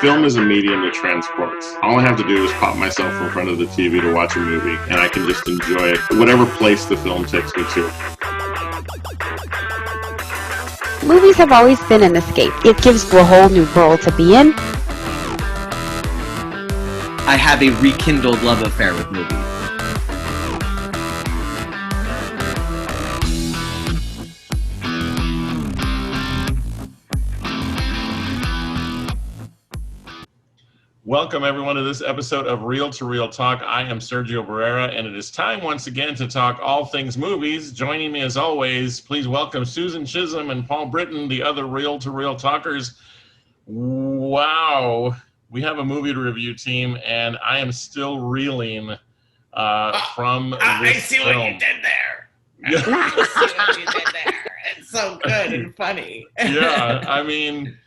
Film is a medium that transports. All I have to do is pop myself in front of the TV to watch a movie, and I can just enjoy it, whatever place the film takes me to. Movies have always been an escape. It gives you a whole new world to be in. I have a rekindled love affair with movies. Welcome, everyone, to this episode of Real to Real Talk. I am Sergio Barrera, and it is time once again to talk all things movies. Joining me, as always, please welcome Susan Chisholm and Paul Britton, the other Real to Real Talkers. Wow, we have a movie to review, team, and I am still reeling from this I see film. what you did there. I see what you did there. It's so good and funny. Yeah, I mean...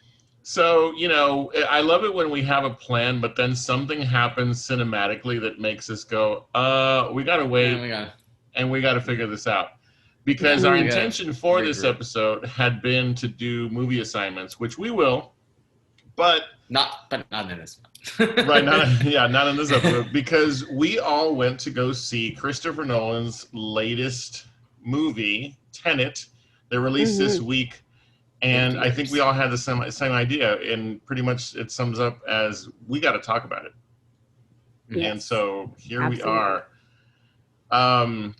So, you know, I love it when we have a plan, but then something happens cinematically that makes us go, we got to wait, and we got to figure this out. Because our intention for this episode had been to do movie assignments, which we will, but... Not in this one. Right, not in this episode. Because we all went to go see Christopher Nolan's latest movie, TENET. They released this week. And I think we all had the same idea, and pretty much it sums up as we got to talk about it. Yes. And so here we are. Paul,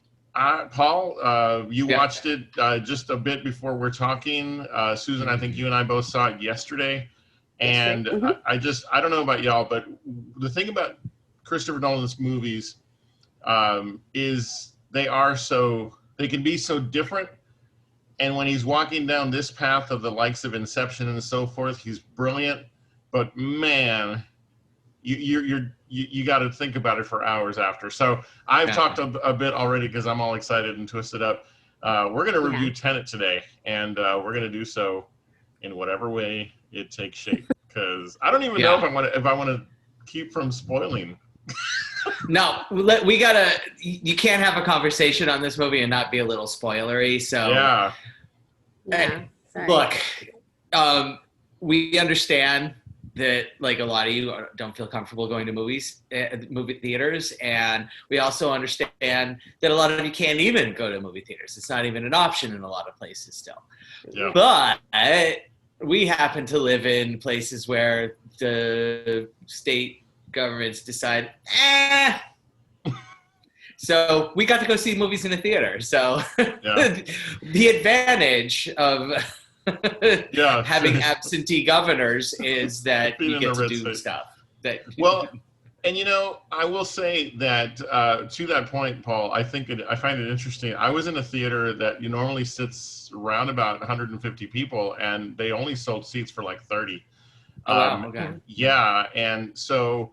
you watched it just a bit before we're talking. Susan, I think you and I both saw it yesterday. And I don't know about y'all, but the thing about Christopher Nolan's movies is they can be so different. And when he's walking down this path of the likes of Inception and so forth, he's brilliant. But man, you got to think about it for hours after. So I've talked a bit already because I'm all excited and twisted up. We're going to review Tenet today, and we're going to do so in whatever way it takes shape. Because I don't even know if I want to keep from spoiling. No, we gotta. You can't have a conversation on this movie and not be a little spoilery. So look, we understand that like a lot of you don't feel comfortable going to movie theaters, and we also understand that a lot of you can't even go to movie theaters. It's not even an option in a lot of places still. Yeah. But we happen to live in places where the state governments decide, so we got to go see movies in a theater. So the advantage of having absentee governors is that you get to do stuff. And you know, I will say that to that point, Paul, I find it interesting. I was in a theater that normally sits around about 150 people, and they only sold seats for like 30. Yeah, and so,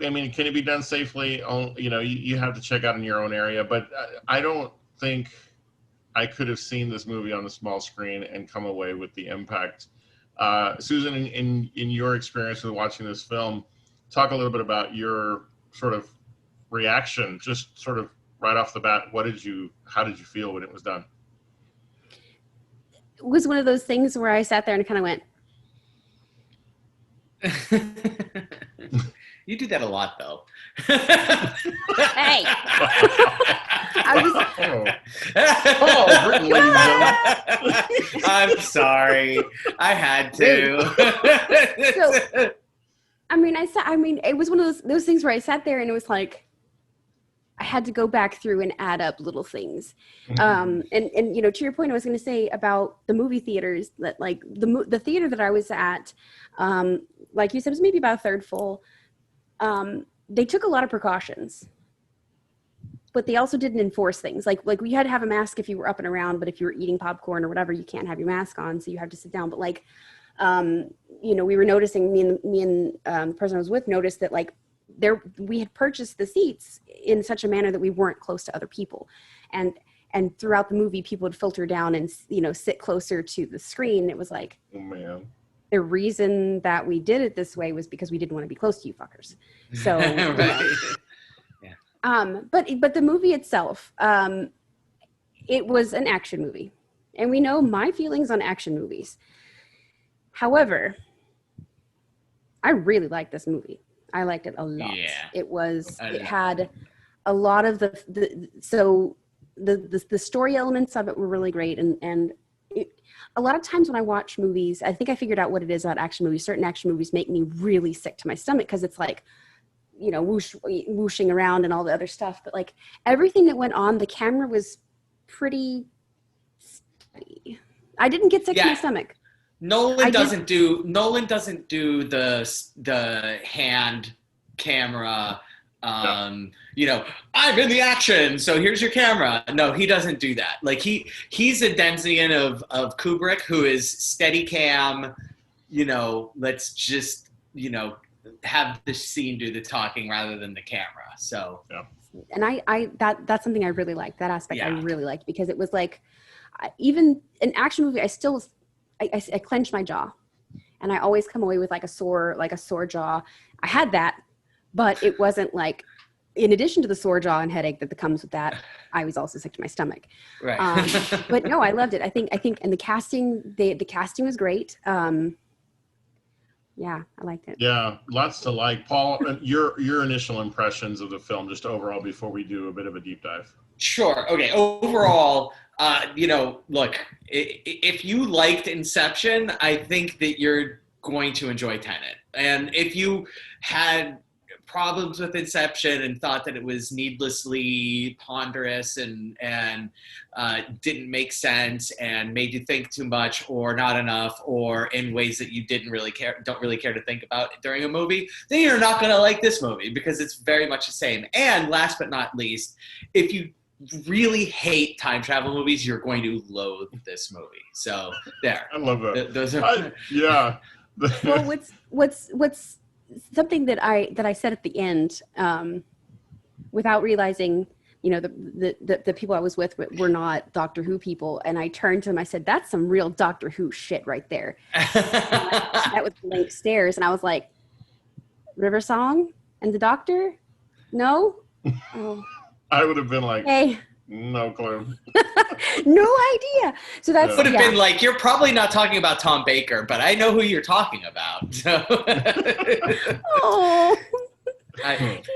I mean, can it be done safely? You know, you have to check out in your own area, but I don't think I could have seen this movie on the small screen and come away with the impact. Susan, in your experience with watching this film, talk a little bit about your sort of reaction, just sort of right off the bat. How did you feel when it was done? It was one of those things where I sat there and kind of went, you do that a lot, though. Hey, I'm sorry. I had to. So, it was one of those things where I sat there and it was like, I had to go back through and add up little things. And you know, to your point, I was going to say about the movie theaters that like the theater that I was at, like you said, was maybe about a third full. They took a lot of precautions, but they also didn't enforce things. Like we had to have a mask if you were up and around, but if you were eating popcorn or whatever, you can't have your mask on, so you have to sit down. But like, you know, we were noticing, me and the person I was with noticed that like we had purchased the seats in such a manner that we weren't close to other people, and throughout the movie, people would filter down and, you know, sit closer to the screen. It was like, oh man. The reason that we did it this way was because we didn't want to be close to you fuckers. So, but the movie itself, it was an action movie, and we know my feelings on action movies. However, I really liked this movie. I liked it a lot. Yeah. It had a lot of the story elements of it were really great. And a lot of times when I watch movies, I think I figured out what it is about action movies. Certain action movies make me really sick to my stomach because it's like, you know, whooshing around and all the other stuff. But like everything that went on, the camera was pretty steady. I didn't get sick to my stomach. Nolan doesn't do the hand camera. You know, I'm in the action, so here's your camera. No, he doesn't do that. Like he's a Denzian of Kubrick, who is steady cam. You know, let's just have the scene do the talking rather than the camera. So and that's something I really liked. That aspect I really liked, because it was like, even an action movie, I clenched my jaw, and I always come away with like a sore jaw. I had that, but it wasn't like, in addition to the sore jaw and headache that comes with that, I was also sick to my stomach. Right. But no, I loved it. I think, and the casting was great. Yeah, I liked it. Yeah, lots to like. Paul, your initial impressions of the film, just overall, before we do a bit of a deep dive. Sure. Okay. Overall, look, if you liked Inception, I think that you're going to enjoy Tenet. And if you had problems with Inception and thought that it was needlessly ponderous and didn't make sense and made you think too much or not enough, or in ways that you don't really care to think about during a movie, then you're not going to like this movie, because it's very much the same. And last but not least, if you really hate time travel movies, you're going to loathe this movie. So there. I love that. Those are Well, what's something that I said at the end, without realizing, the people I was with were not Doctor Who people, and I turned to them. I said, "That's some real Doctor Who shit right there." That was Blank Stares, and I was like, "River Song and the Doctor? No." Oh. I would have been like, hey. No clue. No idea. So that's would have been like, you're probably not talking about Tom Baker, but I know who you're talking about. So. Oh,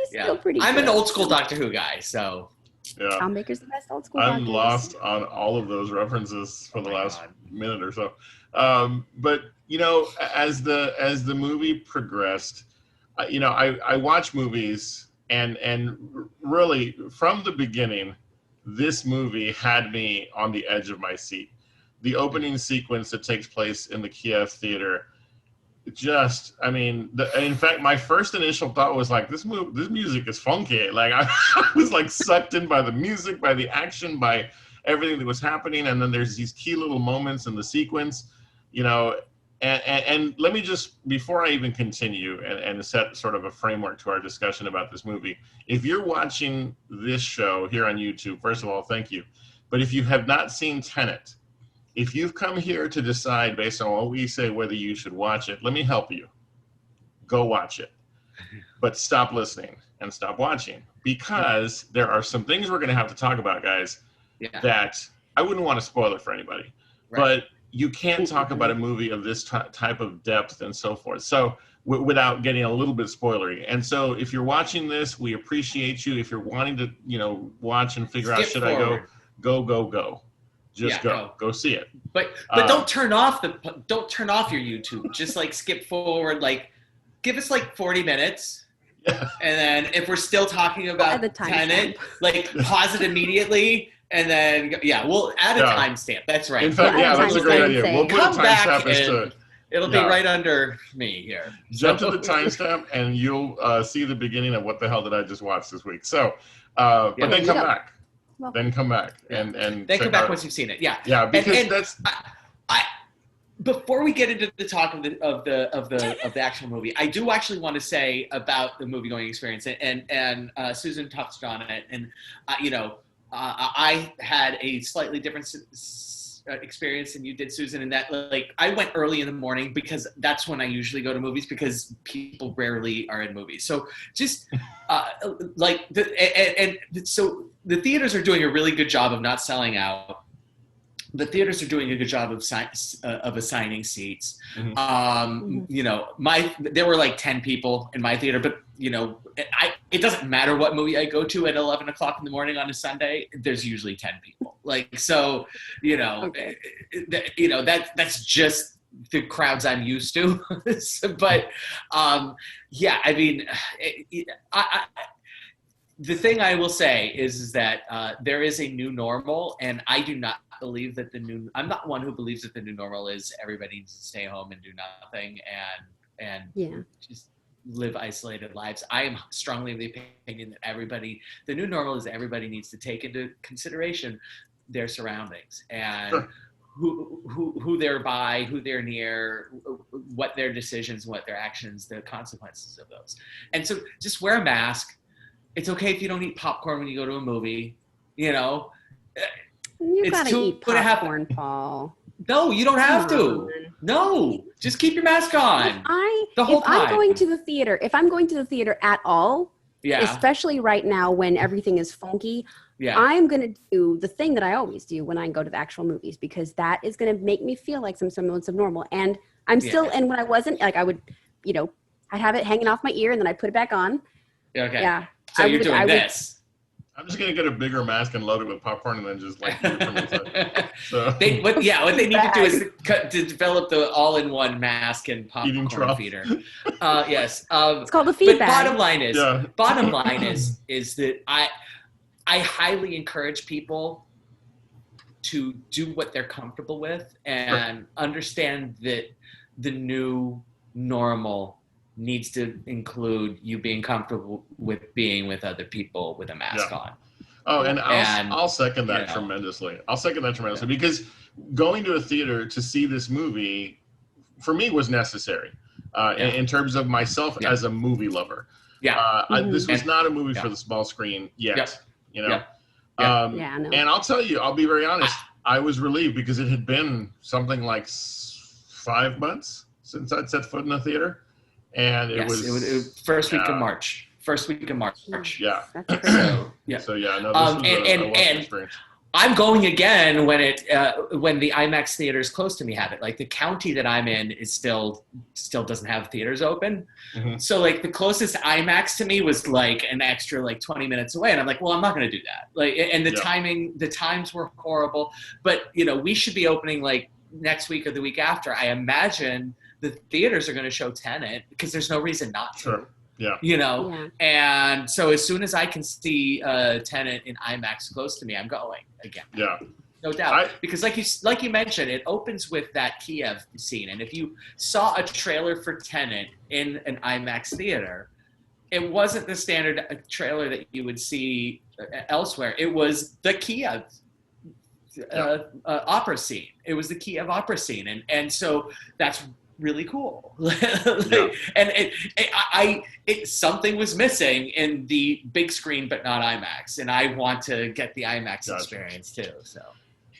still pretty I'm good. An old school Doctor Who guy, so. Yeah. Tom Baker's the best old school. I'm lost on all of those references for the last minute or so. But as the movie progressed, I watch movies. And really, from the beginning, this movie had me on the edge of my seat. The opening sequence that takes place in the Kiev theater, in fact, my first initial thought was like, this music is funky. Like I was like sucked in by the music, by the action, by everything that was happening. And then there's these key little moments in the sequence, And let me just, before I even continue and set sort of a framework to our discussion about this movie, if you're watching this show here on YouTube, first of all, thank you. But if you have not seen Tenet, if you've come here to decide based on what we say whether you should watch it, let me help you. Go watch it. But stop listening and stop watching, because there are some things we're going to have to talk about, guys, that I wouldn't want to spoil it for anybody. Right. But you can't talk about a movie of this type of depth and so forth. So without getting a little bit spoilery. And so if you're watching this, we appreciate you. If you're wanting to, watch and figure out, should forward. I go. Just go see it. But don't turn off your YouTube. Just like skip forward, like give us like 40 minutes. Yeah. And then if we're still talking about Tenet, like pause it immediately. And then, we'll add a timestamp. That's right. In fact, that's a great idea. We'll put a timestamp. It'll be right under me here. Jump to the timestamp, and you'll see the beginning of what the hell did I just watch this week. So, but then come back. Then come back and then come back once you've seen it. Yeah. Yeah, because that's. Before we get into the talk of the actual movie, I do actually want to say about the movie going experience, and Susan touched on it, and I had a slightly different experience than you did, Susan, in that like I went early in the morning because that's when I usually go to movies, because people rarely are in movies. So just so the theaters are doing a really good job of not selling out. the theaters are doing a good job of assigning seats. You know, there were like 10 people in my theater, but you know, it doesn't matter what movie I go to at 11 o'clock in the morning on a Sunday. There's usually 10 people. Like, so, you know, you know, that's just the crowds I'm used to. But yeah, I mean, the thing I will say is that there is a new normal, and I do not believe that I'm not one who believes that the new normal is everybody needs to stay home and do nothing and just live isolated lives. I am strongly of the opinion that the new normal is that everybody needs to take into consideration their surroundings and who they're by, who they're near, what their decisions, what their actions, the consequences of those. And so just wear a mask. It's okay if you don't eat popcorn when you go to a movie, you know. You gotta eat popcorn, Paul. No, you don't have to. No, just keep your mask on. If I'm going to the theater at all, especially right now when everything is funky, I'm going to do the thing that I always do when I go to the actual movies, because that is going to make me feel like some semblance of normal. And I'm still, and when I wasn't, like I would, you know, I'd have it hanging off my ear and then I'd put it back on. Okay. Yeah. So you're doing this. I'm just gonna get a bigger mask and load it with popcorn and then just like eat it from inside. So what they need to do is to develop the all-in-one mask and popcorn feeder. Yes. It's called the feedback. But bottom line is that I highly encourage people to do what they're comfortable with and understand that the new normal needs to include you being comfortable with being with other people with a mask on. Oh, and I'll second that tremendously. Because going to a theater to see this movie, for me, was necessary in terms of myself as a movie lover. This was not a movie for the small screen yet, you know? And I'll tell you, I'll be very honest, I was relieved because it had been something like 5 months since I'd set foot in a theater. And it was first week of March. Yeah. That's So no, this is experience. I'm going again when the IMAX theaters close to me have it. Like the county that I'm in is still doesn't have theaters open. Mm-hmm. So like the closest IMAX to me was like an extra like 20 minutes away, and I'm like, well, I'm not going to do that. Like, and the times were horrible. But you know, we should be opening like next week or the week after. I imagine the theaters are going to show Tenet because there's no reason not to. Sure. Yeah. You know, and so as soon as I can see Tenet in IMAX close to me, I'm going again. Yeah. No doubt. Because like you mentioned, it opens with that Kiev scene. And if you saw a trailer for Tenet in an IMAX theater, it wasn't the standard trailer that you would see elsewhere. It was the Kiev opera scene. It was the Kiev opera scene. And so that's really cool. And something was missing in the big screen, but not IMAX. And I want to get the IMAX experience too. So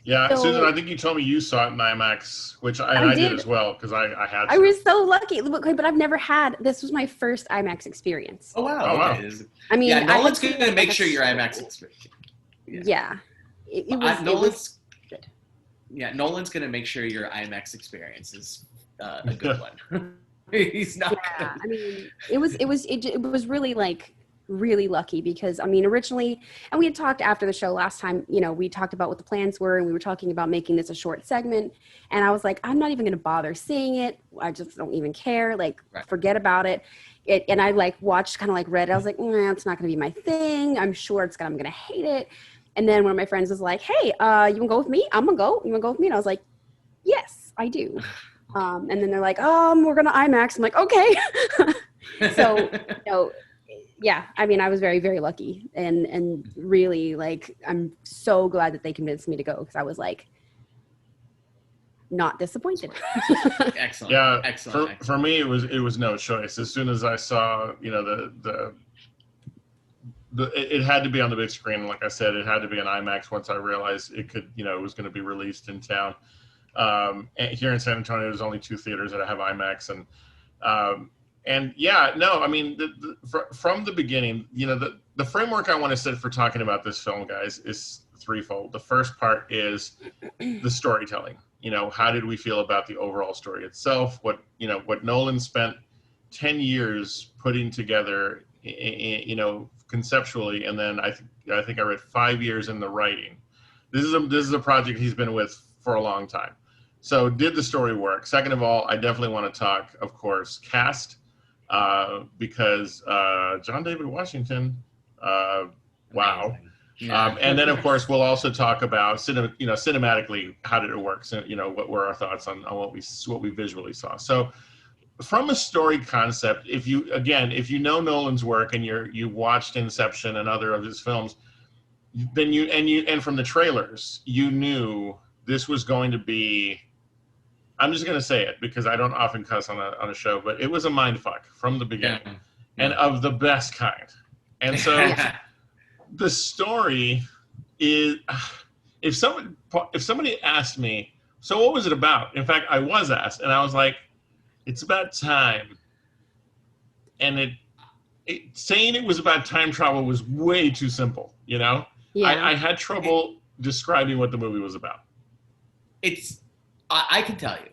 Susan, I think you told me you saw it in IMAX, which I did as well because I had. I was so lucky, but I've never had. This was my first IMAX experience. Oh wow! Okay. I mean, Nolan's going to make sure your IMAX experience. It was good. Yeah, Nolan's going to make sure your IMAX experience is a good one. He's not. Yeah, I mean, it was really like really lucky because I mean originally, and we had talked after the show last time. You know, we talked about what the plans were, and we were talking about making this a short segment. And I was like, I'm not even going to bother seeing it. I just don't even care. Like, forget about it. And I like watched, kind of like read. I was like, it's not going to be my thing. I'm sure I'm going to hate it. And then one of my friends was like, hey, you want to go with me? I'm going to go. You want to go with me? And I was like, yes, I do. And then they're like, we're going to IMAX. I'm like, okay. So, I mean, I was very, very lucky and really like, I'm so glad that they convinced me to go because I was like, not disappointed. Excellent. Yeah. Excellent. For me, it was no choice. As soon as I saw, you know, it had to be on the big screen. Like I said, it had to be an IMAX once I realized it could, you know, it was going to be released in town. And here in San Antonio, there's only 2 theaters that have IMAX, I mean, from the beginning, you know, the framework I want to set for talking about this film, guys, is threefold. The first part is the storytelling. How did we feel about the overall story itself? What Nolan spent 10 years putting together, conceptually, and then I think I read 5 years in the writing. This is a project he's been with for a long time. So did the story work? Second of all, I definitely want to talk, of course, cast, because John David Washington, wow. Yeah. And then, of course, we'll also talk about cinematically, how did it work? So, what were our thoughts on what we visually saw? So, from a story concept, if you know Nolan's work and you watched Inception and other of his films, then and from the trailers, you knew this was going to be. I'm just going to say it because I don't often cuss on a show, but it was a mindfuck from the beginning, and of the best kind. And so. The story is, if somebody asked me, so what was it about? In fact, I was asked, and I was like, it's about time. And saying it was about time travel was way too simple, Yeah. I had trouble describing what the movie was about. I can tell you.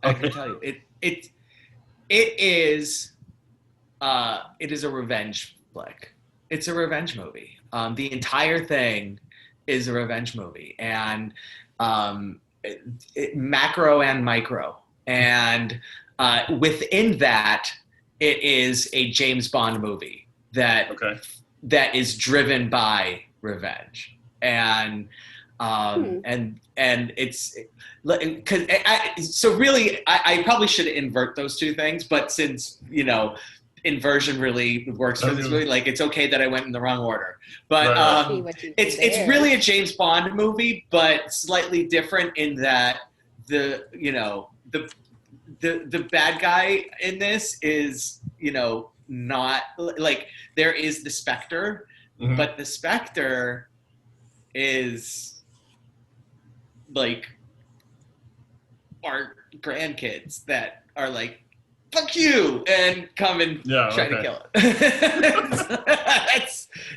I can tell you. It is a revenge flick. It's a revenge movie. The entire thing is a revenge movie, and macro and micro. And within that, it is a James Bond movie that is driven by revenge. And it's because so really, I probably should invert those two things, but since inversion really works for this movie. Like, it's okay that I went in the wrong order, but it's really a James Bond movie, but slightly different in that the bad guy in this is not like, there is the Spectre, but the Spectre is like our grandkids that are like, fuck you, and come and try to kill it.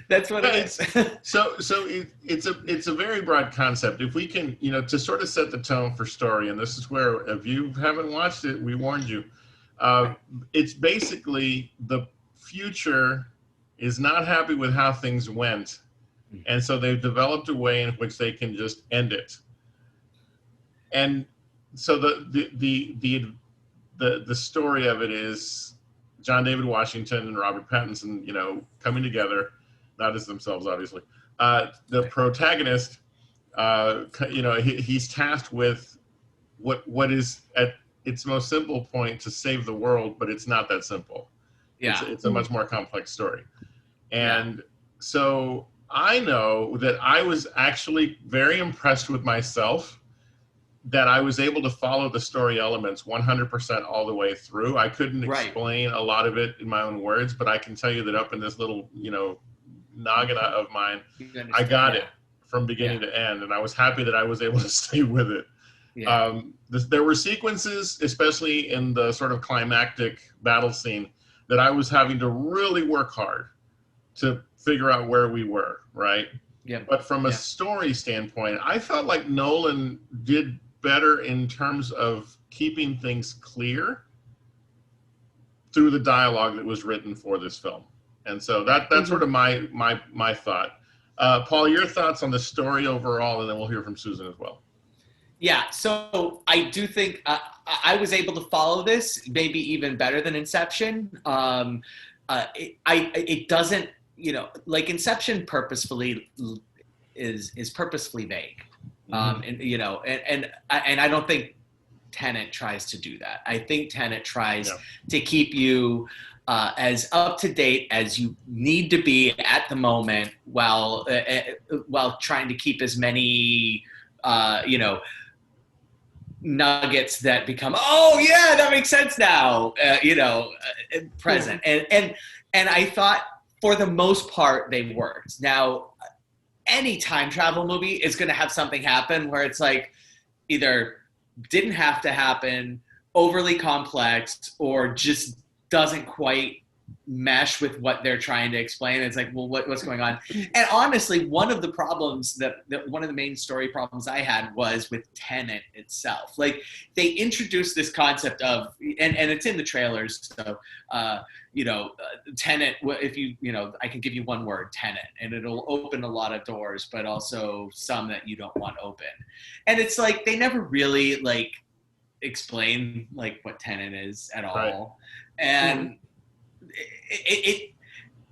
that's what it is. So it's a very broad concept. If we can, to sort of set the tone for story, and this is where, if you haven't watched it, we warned you. It's basically the future is not happy with how things went, and so they've developed a way in which they can just end it. And so the story of it is John David Washington and Robert Pattinson, coming together, not as themselves, obviously. The protagonist, he's tasked with what is at its most simple point to save the world, but it's not that simple. Yeah, it's a much more complex story. And so I know that I was actually very impressed with myself, that I was able to follow the story elements 100% all the way through. I couldn't explain a lot of it in my own words, but I can tell you that up in this little, noggin of mine, I got it from beginning to end, and I was happy that I was able to stay with it. Yeah. There were sequences, especially in the sort of climactic battle scene, that I was having to really work hard to figure out where we were, right? Yeah. But from a story standpoint, I felt like Nolan did better in terms of keeping things clear through the dialogue that was written for this film. And so that's sort of my thought. Paul, your thoughts on the story overall, and then we'll hear from Susan as well. Yeah, so I do think I was able to follow this maybe even better than Inception. It doesn't, like Inception purposefully is purposefully vague. And I don't think TENET tries to do that. I think TENET tries to keep you as up to date as you need to be at the moment, while trying to keep as many nuggets that become, oh yeah, that makes sense now, present. And I thought for the most part they worked. Now, any time travel movie is going to have something happen where it's like either didn't have to happen, overly complex, or just doesn't quite mesh with what they're trying to explain. It's like, well, what's going on? And honestly, one of the problems that one of the main story problems I had was with Tenet itself. Like, they introduced this concept of, and it's in the trailers. So, Tenet, if I can give you one word, Tenet, and it'll open a lot of doors, but also some that you don't want open. And it's like, they never really like explain like what Tenet is at all. And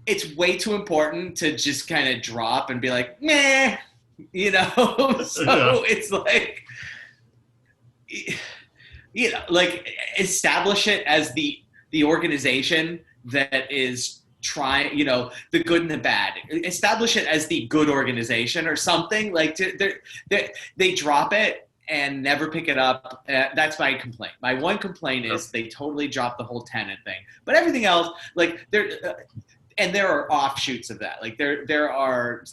it's way too important to just kind of drop and be like, meh, so it's like, like, establish it as the organization that is trying, the good and the bad. Establish it as the good organization or something. Like, they drop it and never pick it up. That's my complaint. My one complaint is they totally dropped the whole Tenet thing. But everything else, like, and there are offshoots of that. Like, there are,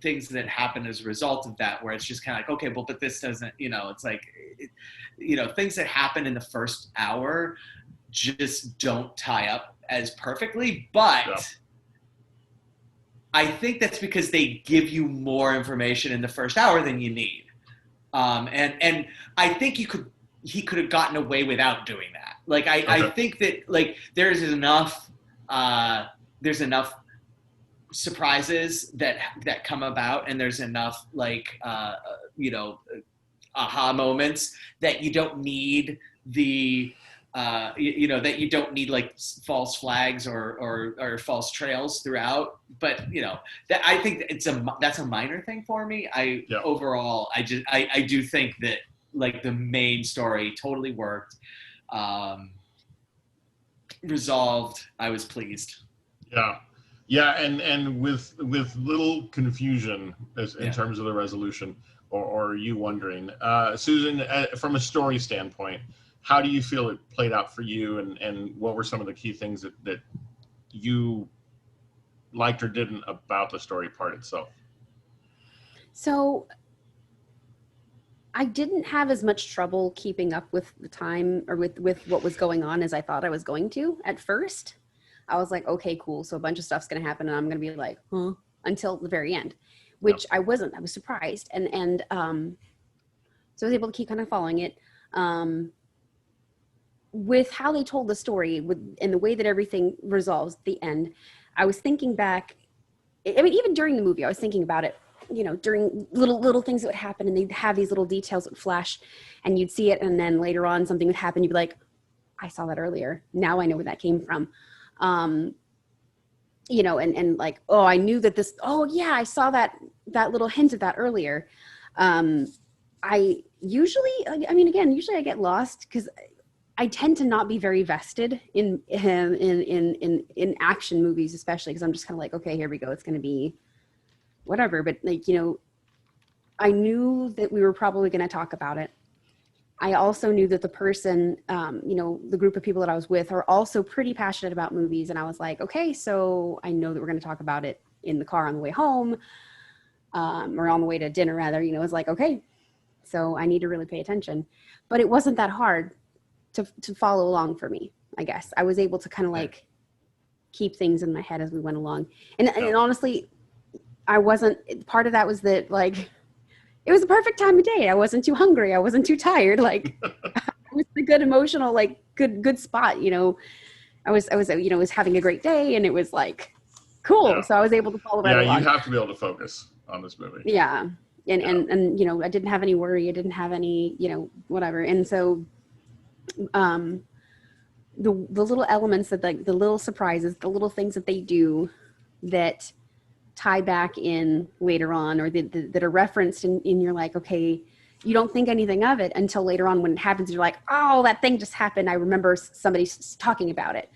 things that happen as a result of that where it's just kind of like, okay, well, but this doesn't, it's like, things that happen in the first hour just don't tie up as perfectly. But I think that's because they give you more information in the first hour than you need. And I think he could have gotten away without doing that. Like, I think that, like, there's enough surprises that come about, and there's enough, like, aha moments that you don't need that you don't need, like, false flags or false trails throughout. But that, I think that's a minor thing for me. Overall, I do think that, like, the main story totally worked, resolved. I was pleased. And with little confusion in terms of the resolution, or you wondering, Susan, from a story standpoint, how do you feel it played out for you, and what were some of the key things that you liked or didn't about the story part itself? So I didn't have as much trouble keeping up with the time or with what was going on as I thought I was going to at first. I was like, okay, cool. So a bunch of stuff's going to happen and I'm going to be like, huh, until the very end, which I wasn't. I was surprised. And so I was able to keep kind of following it. With how they told the story and the way that everything resolves at the end, I was thinking back. I mean, even during the movie, I was thinking about it, during little things that would happen, and they'd have these little details that would flash and you'd see it. And then later on something would happen. You'd be like, I saw that earlier. Now I know where that came from. And like, oh, I knew that I saw that little hint of that earlier. Usually I get lost because I tend to not be very vested in action movies, especially because I'm just kind of like, okay, here we go. It's going to be whatever. But like, I knew that we were probably going to talk about it. I also knew that the person, the group of people that I was with are also pretty passionate about movies. And I was like, okay, so I know that we're going to talk about it in the car on the way home, or on the way to dinner rather. It's like, okay, so I need to really pay attention. But it wasn't that hard to follow along for me, I guess. I was able to kind of like keep things in my head as we went along. And honestly, I wasn't, part of that was that, like, it was the perfect time of day. I wasn't too hungry. I wasn't too tired. Like, it was a good emotional, like, good spot. I was having a great day, and it was like cool. Yeah. So I was able to follow right along. You have to be able to focus on this movie. Yeah. And I didn't have any worry. I didn't have any, whatever. And so, the little elements that, like, the little surprises, the little things that they do that tie back in later on, or that are referenced in you're like, okay, you don't think anything of it until later on when it happens. You're like, oh, that thing just happened. I remember somebody talking about it.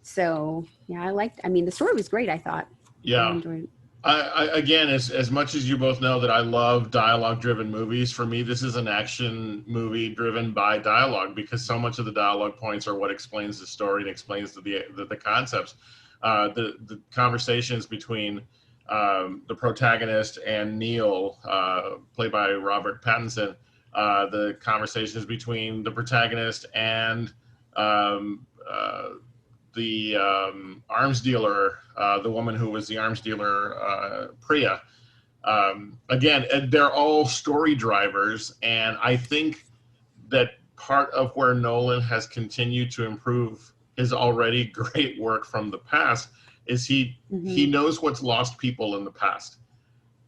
So yeah, the story was great. I thought. Yeah. I enjoyed it. I again, as much as you both know that I love dialogue-driven movies, for me, this is an action movie driven by dialogue, because so much of the dialogue points are what explains the story and explains the concepts. The conversations between the protagonist and Neil, played by Robert Pattinson, the conversations between the protagonist and arms dealer, the woman who was the arms dealer, Priya. Again, they're all story drivers, and I think that part of where Nolan has continued to improve his already great work from the past is he knows what's lost people in the past,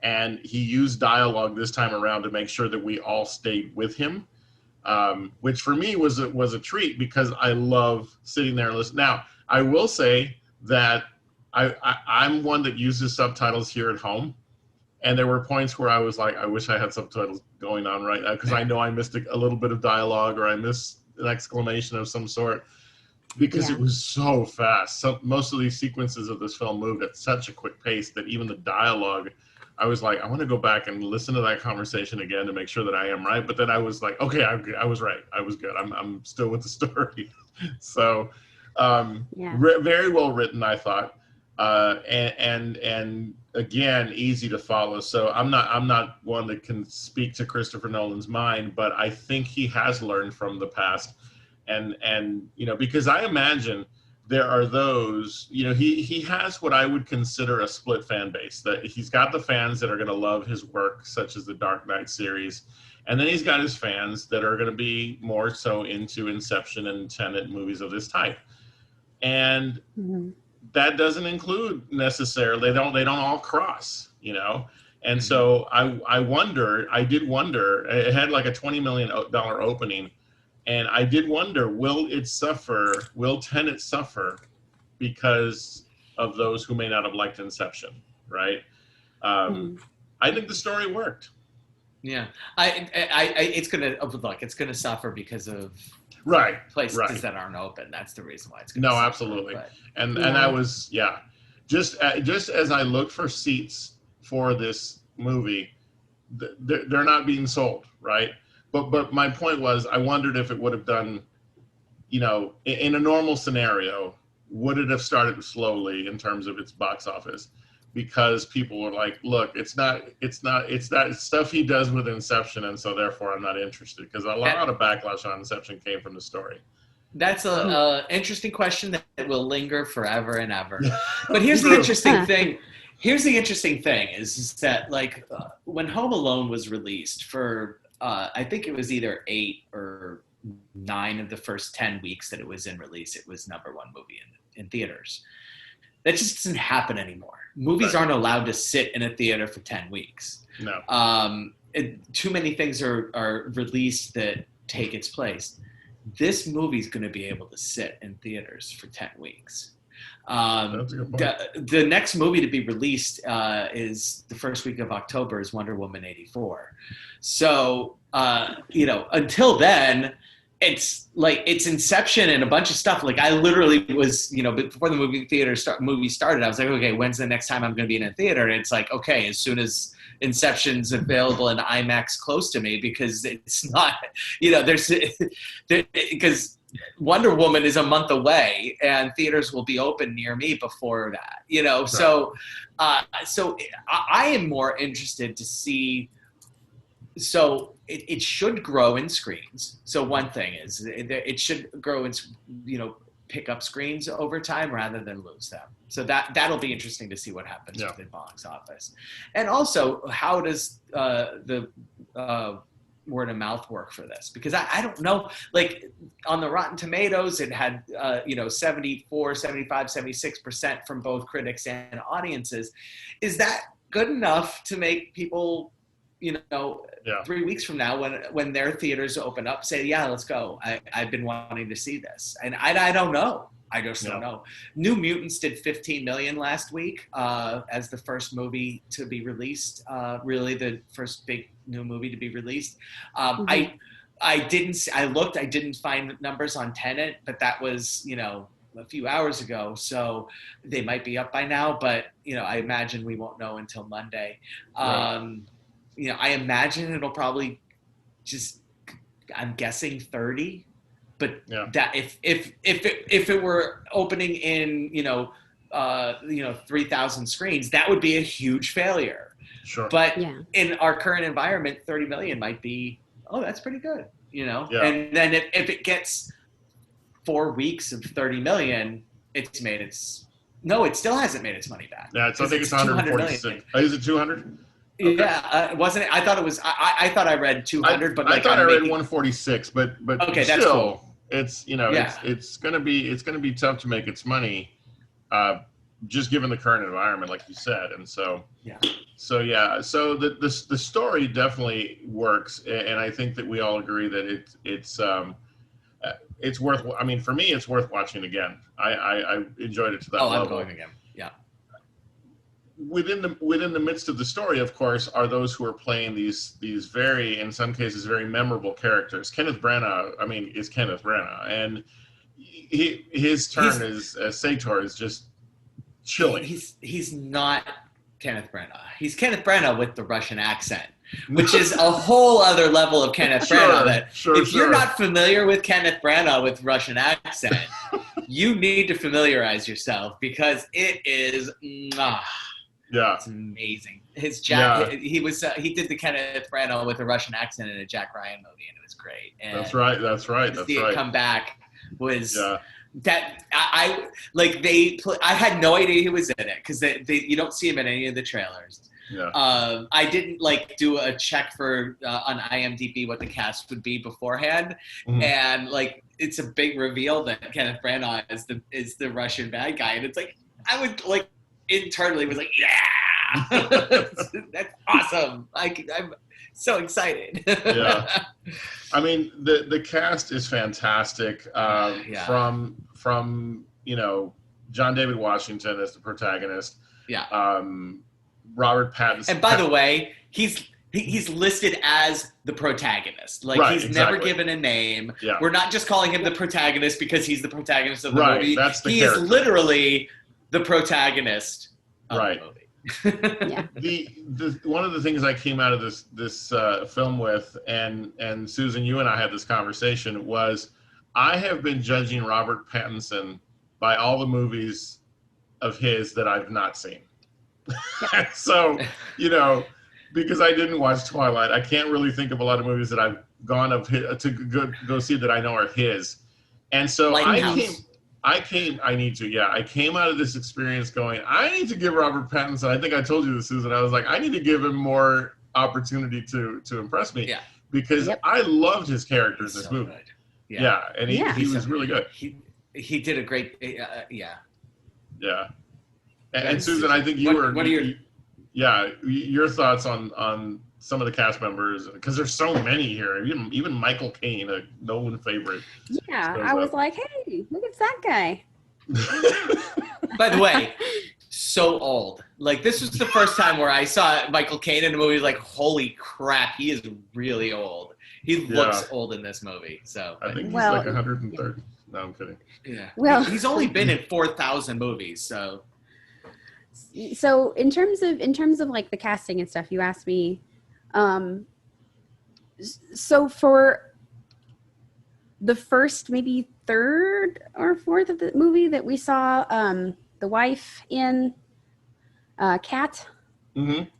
and he used dialogue this time around to make sure that we all stayed with him, which for me was a treat, because I love sitting there and listening. Now, I will say that I'm one that uses subtitles here at home. And there were points where I was like, I wish I had subtitles going on right now, because I know I missed a little bit of dialogue, or I missed an exclamation of some sort, because it was so fast. So most of these sequences of this film moved at such a quick pace that even the dialogue, I was like, I want to go back and listen to that conversation again to make sure that I am right. But then I was like, okay, I was right. I was good. I'm still with the story. So very well written, I thought. And again, easy to follow. So I'm not one that can speak to Christopher Nolan's mind, but I think he has learned from the past, and because I imagine there are those, he has what I would consider a split fan base. That he's got the fans that are going to love his work, such as the Dark Knight series, and then he's got his fans that are going to be more so into Inception and Tenet movies of this type, and that doesn't include necessarily, they don't all cross, and so I did wonder, it had like a $20 million opening, and I did wonder, will Tenet suffer because of those who may not have liked Inception, right? I think the story worked. Yeah, it's gonna suffer because of places that aren't open. That's the reason why it's gonna suffer, absolutely. And that was just as I look for seats for this movie, they're not being sold, right? But my point was, I wondered if it would have done, in a normal scenario, would it have started slowly in terms of its box office? Because people were like, look, it's that stuff he does with Inception, and so therefore I'm not interested, because a lot of backlash on Inception came from the story. That's an interesting question that will linger forever and ever. But here's the interesting thing. Here's the interesting thing is that, like, when Home Alone was released for, I think it was either 8 or 9 of the first 10 weeks that it was in release, it was #1 movie in theaters. That just doesn't happen anymore. Movies aren't allowed to sit in a theater for 10 weeks. No. Too many things are released that take its place. This movie's going to be able to sit in theaters for 10 weeks. That's a good point. The next movie to be released is the first week of October, is Wonder Woman 84. So, until then, it's Inception and a bunch of stuff. Like, I literally was, before the movie started, I was like, okay, when's the next time I'm going to be in a theater? And it's like, okay, as soon as Inception's available in IMAX close to me, because it's not, because Wonder Woman is a month away and theaters will be open near me before that, Right. So I am more interested to see. So it should grow in screens. So one thing is it should grow in, pick up screens over time rather than lose them. So that'll be interesting to see what happens with the box office. And also, how does the word of mouth work for this? Because I don't know, like, on the Rotten Tomatoes, it had 74, 75, 76% from both critics and audiences. Is that good enough to make people, 3 weeks from now, when their theaters open up, say, yeah, let's go. I've been wanting to see this. And I don't know. I just don't know. New Mutants did 15 million last week as the first movie to be released, really the first big new movie to be released. I didn't find numbers on Tenet, but that was, a few hours ago, so they might be up by now, but, I imagine we won't know until Monday. Right. I imagine it'll probably I'm guessing 30, but that if it were opening in 3,000 screens, that would be a huge failure. Sure. But in our current environment, 30 million might be, that's pretty good, And then if it gets 4 weeks of 30 million, No, it still hasn't made its money back. Yeah, I think it's 146. Is it 200? Okay. Yeah, wasn't it? I thought it was. I thought I read 200, but I thought I read 146. But okay, still, that's cool. It's it's gonna be tough to make its money, just given the current environment, like you said, and so So the story definitely works, and I think that we all agree that it's worth. I mean, for me, it's worth watching again. I enjoyed it to that level. I'm going again. Yeah. Within the midst of the story, of course, are those who are playing these very, in some cases, very memorable characters. Kenneth Branagh, is Kenneth Branagh, and his turn as Sator is just chilling. He's not Kenneth Branagh. He's Kenneth Branagh with the Russian accent, which is a whole other level of Kenneth Branagh. If you're not familiar with Kenneth Branagh with Russian accent, you need to familiarize yourself because it is. Yeah, it's amazing. He did the Kenneth Branagh with a Russian accent in a Jack Ryan movie, and it was great. And that's right. to see it come back was that I had no idea he was in it because you don't see him in any of the trailers. Yeah. I didn't do a check for on IMDb what the cast would be beforehand, and it's a big reveal that Kenneth Branagh is the Russian bad guy, and it's I would internally was yeah, that's awesome. I'm so excited. Yeah, I mean the cast is fantastic. From John David Washington as the protagonist. Yeah. Robert Pattinson. And by the way, he's listed as the protagonist. Never given a name. Yeah. We're not just calling him the protagonist because he's the protagonist of the movie. That's the he character. is literally the protagonist of the movie. Yeah. The one of the things I came out of this film with, and Susan, you and I had this conversation, was I have been judging Robert Pattinson by all the movies of his that I've not seen. So, because I didn't watch Twilight, I can't really think of a lot of movies that I've gone to go see that I know are his. And so I came out of this experience going, I need to give Robert Pattinson, I think I told you this, Susan, I was like, I need to give him more opportunity to impress me. Yeah. Because I loved his character in this movie. Good. Yeah. And he was really good. He did a great, Yeah. And Susan, I think your thoughts on some of the cast members, because there's so many here. Even Michael Caine, a Nolan favorite. Yeah, I was like, hey, look at that guy. By the way, so old. This was the first time where I saw Michael Caine in a movie. Holy crap, he is really old. He looks old in this movie. So I think he's 130. Yeah. No, I'm kidding. Yeah. Well, he's only been in 4,000 movies, so. So in terms of the casting and stuff, you asked me. So for the first maybe third or fourth of the movie that we saw, the wife in Cat,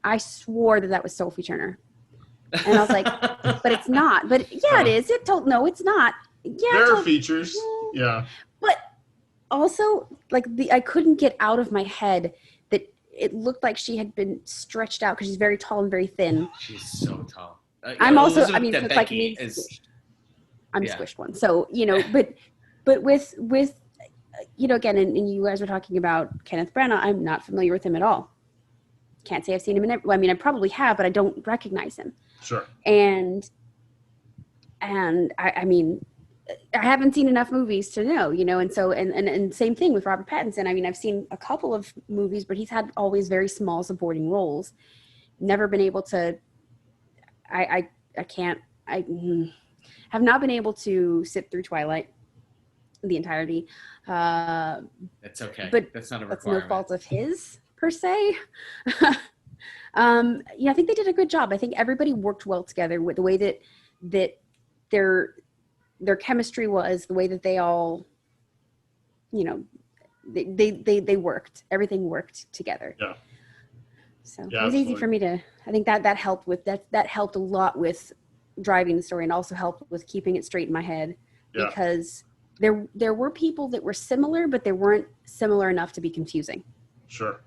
I swore that was Sophie Turner, and I was like, but it's not. But it is. No, it's not. Yeah, there are features. Yeah, but also I couldn't get out of my head that it looked like she had been stretched out because she's very tall and very thin. She's so tall. I'm also. I mean, it's like me. I'm a squished one, so but with again, and you guys were talking about Kenneth Branagh. I'm not familiar with him at all. Can't say I've seen him in. I probably have, but I don't recognize him. Sure. And I mean, I haven't seen enough movies to know, and so, and same thing with Robert Pattinson. I mean, I've seen a couple of movies, but he's had always very small supporting roles. Never been able to, I have not been able to sit through Twilight, the entirety. That's okay. But that's not a requirement. That's no fault of his, per se. I think they did a good job. I think everybody worked well together with the way that their chemistry was, the way that they all, they worked. Everything worked together. Yeah. So it was easy for me to. I think that helped with that helped a lot with driving the story, and also helped with keeping it straight in my head, because there were people that were similar, but they weren't similar enough to be confusing. Sure.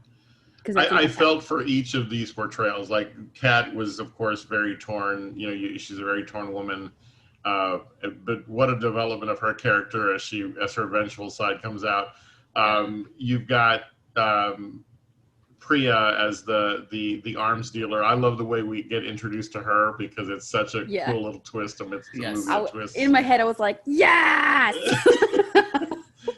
I felt for each of these portrayals. Like Kat was, of course, very torn. You know, she's a very torn woman. But what a development of her character as her vengeful side comes out. You've got Priya as the arms dealer. I love the way we get introduced to her because it's such a cool little twist amidst the movie twist. In my head, I was like, yes!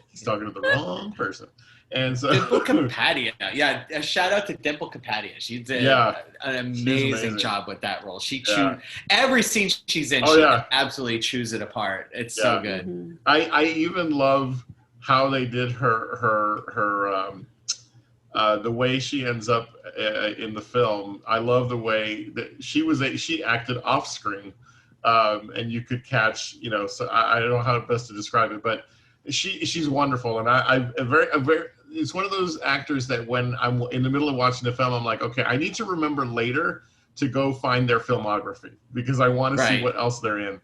He's talking to the wrong person. And so Dimple Kapadia. Yeah, a shout out to Dimple Kapadia. She did an amazing job with that role. She chewed every scene she's in, absolutely chews it apart. It's so good. Mm-hmm. I even love how they did her the way she ends up in the film. I love the way that she acted off screen, and you could catch, you know. So I don't know how best to describe it, but she's wonderful, and I'm very it's one of those actors that when I'm in the middle of watching the film, I'm like, okay, I need to remember later to go find their filmography because I want to see what else they're in.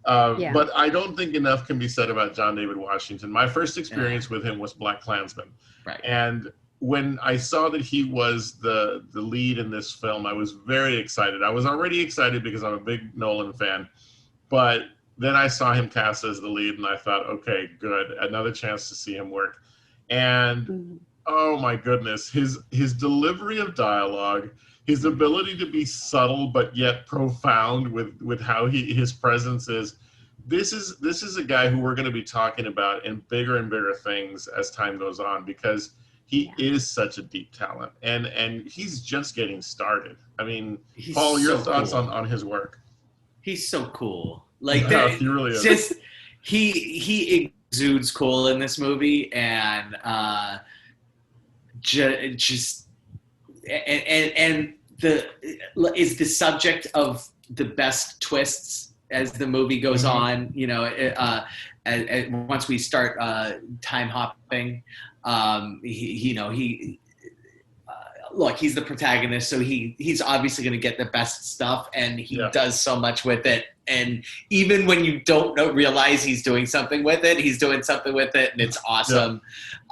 But I don't think enough can be said about John David Washington. My first experience with him was Black Klansman. Right. And when I saw that he was the lead in this film, I was very excited. I was already excited because I'm a big Nolan fan. But then I saw him cast as the lead, and I thought, okay, good. Another chance to see him work. And oh my goodness, his delivery of dialogue, his ability to be subtle but yet profound with how his presence is. This is a guy who we're going to be talking about in bigger and bigger things as time goes on because he is such a deep talent, and he's just getting started. I mean, Paul, your thoughts on his work? He's so cool. Like he really is. Just he exudes cool in this movie, and just is the subject of the best twists as the movie goes on. You know, once we start time hopping, look, he's the protagonist, so he's obviously going to get the best stuff, and he does so much with it. And even when you don't realize he's doing something with it, he's doing something with it, and it's awesome.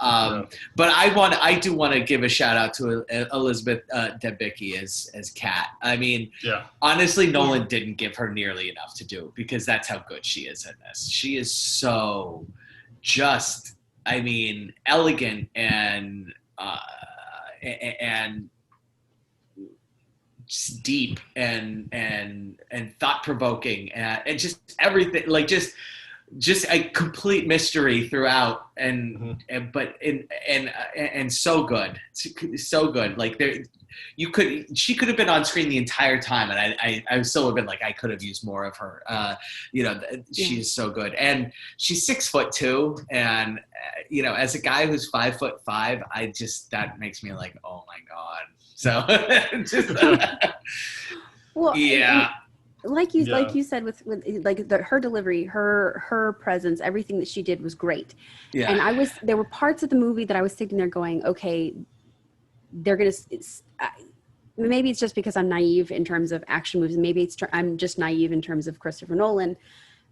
But I do want to give a shout out to Elizabeth Debicki as Kat. I mean, honestly, Nolan didn't give her nearly enough to do because that's how good she is in this. She is so just, I mean, elegant and just deep and thought-provoking and just everything, like just a complete mystery throughout, and so good, so good. Like she could have been on screen the entire time, and I still have been like, I could have used more of her. She's so good, and she's 6'2", and as a guy who's 5'5", that makes me like, oh my god. So, like you said with like her delivery, her presence, everything that she did was great. Yeah. And there were parts of the movie that I was sitting there going, okay, they're gonna. Maybe it's just because I'm naive in terms of action movies. Maybe I'm just naive in terms of Christopher Nolan,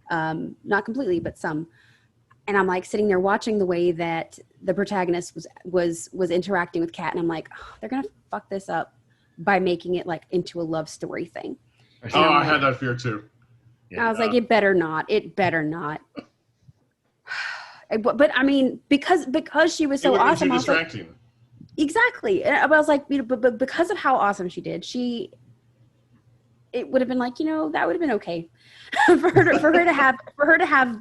not completely, but some. And I'm like sitting there watching the way that the protagonist was interacting with Kat, and I'm like, oh, they're gonna fuck this up by making it like into a love story thing. Oh, I had that fear too. I was like, it better not. It better not. But I mean, because she was so awesome, I was like, exactly. I was like, but because of how awesome she did, it would have been like, that would have been okay for her to have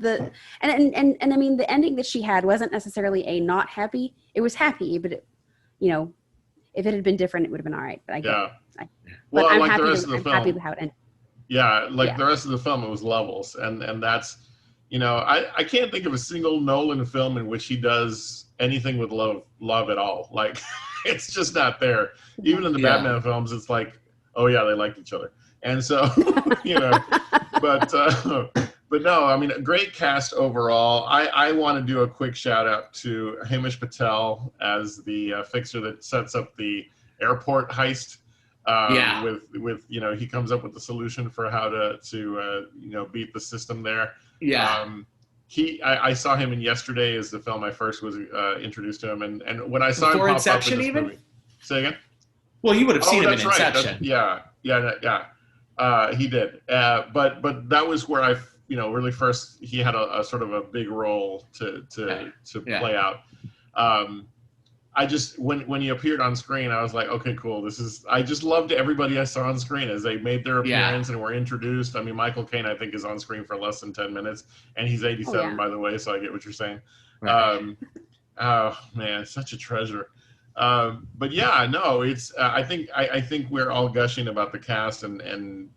the and I mean, the ending that she had wasn't necessarily a not happy. It was happy, but if it had been different, it would have been all right. But well, I'm like happy. The rest of the film, happy with how it ended. Yeah, the rest of the film, it was levels, and that's, I can't think of a single Nolan film in which he does anything with love at all. Like, it's just not there. Even in the Batman films, it's like, oh yeah, they liked each other, and so but no, I mean, a great cast overall. I want to do a quick shout out to Hamish Patel as the fixer that sets up the airport heist. With he comes up with the solution for how to beat the system there. I saw him in Yesterday is the film I first was introduced to him, and when I saw Before him pop Inception, up in this even? movie. Say again? Well, you would have seen him in That's right. Inception. Yeah. He did. But that was where I, really first, he had a sort of a big role to play out. I just, when he appeared on screen, I was like, okay, cool. I just loved everybody I saw on screen as they made their appearance and were introduced. I mean, Michael Caine, I think, is on screen for less than 10 minutes, and he's 87, by the way, so I get what you're saying. Right. Oh man, such a treasure. But yeah, no, it's. I think we're all gushing about the cast, and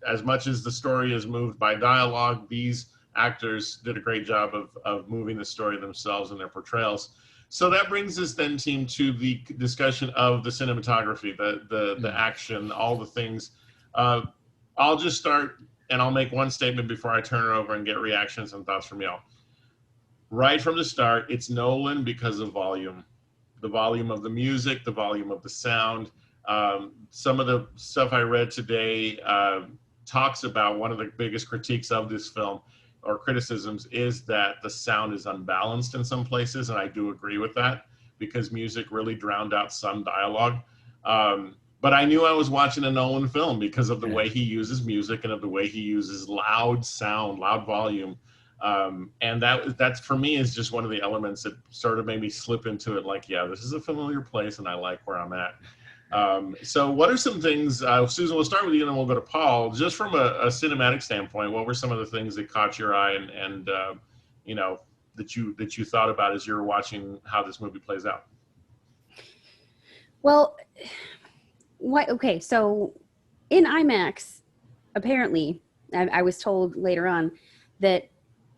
as much as the story is moved by dialogue, these actors did a great job of moving the story themselves and their portrayals. So that brings us then, team, to the discussion of the cinematography, the action, all the things. I'll just start, and I'll make one statement before I turn it over and get reactions and thoughts from y'all. Right from the start, it's Nolan because of volume. The volume of the music, the volume of the sound. Some of the stuff I read today talks about one of the biggest critiques of this film, or criticisms, is that the sound is unbalanced in some places, and I do agree with that, because music really drowned out some dialogue. But I knew I was watching a Nolan film because of the way he uses music and of the way he uses loud sound, loud volume. And that's for me is just one of the elements that sort of made me slip into it. Like, yeah, this is a familiar place and I like where I'm at. So what are some things, Susan, we'll start with you and then we'll go to Paul. Just from a cinematic standpoint, what were some of the things that caught your eye and that you thought about as you were watching how this movie plays out? Well, okay, so in IMAX, apparently, I was told later on that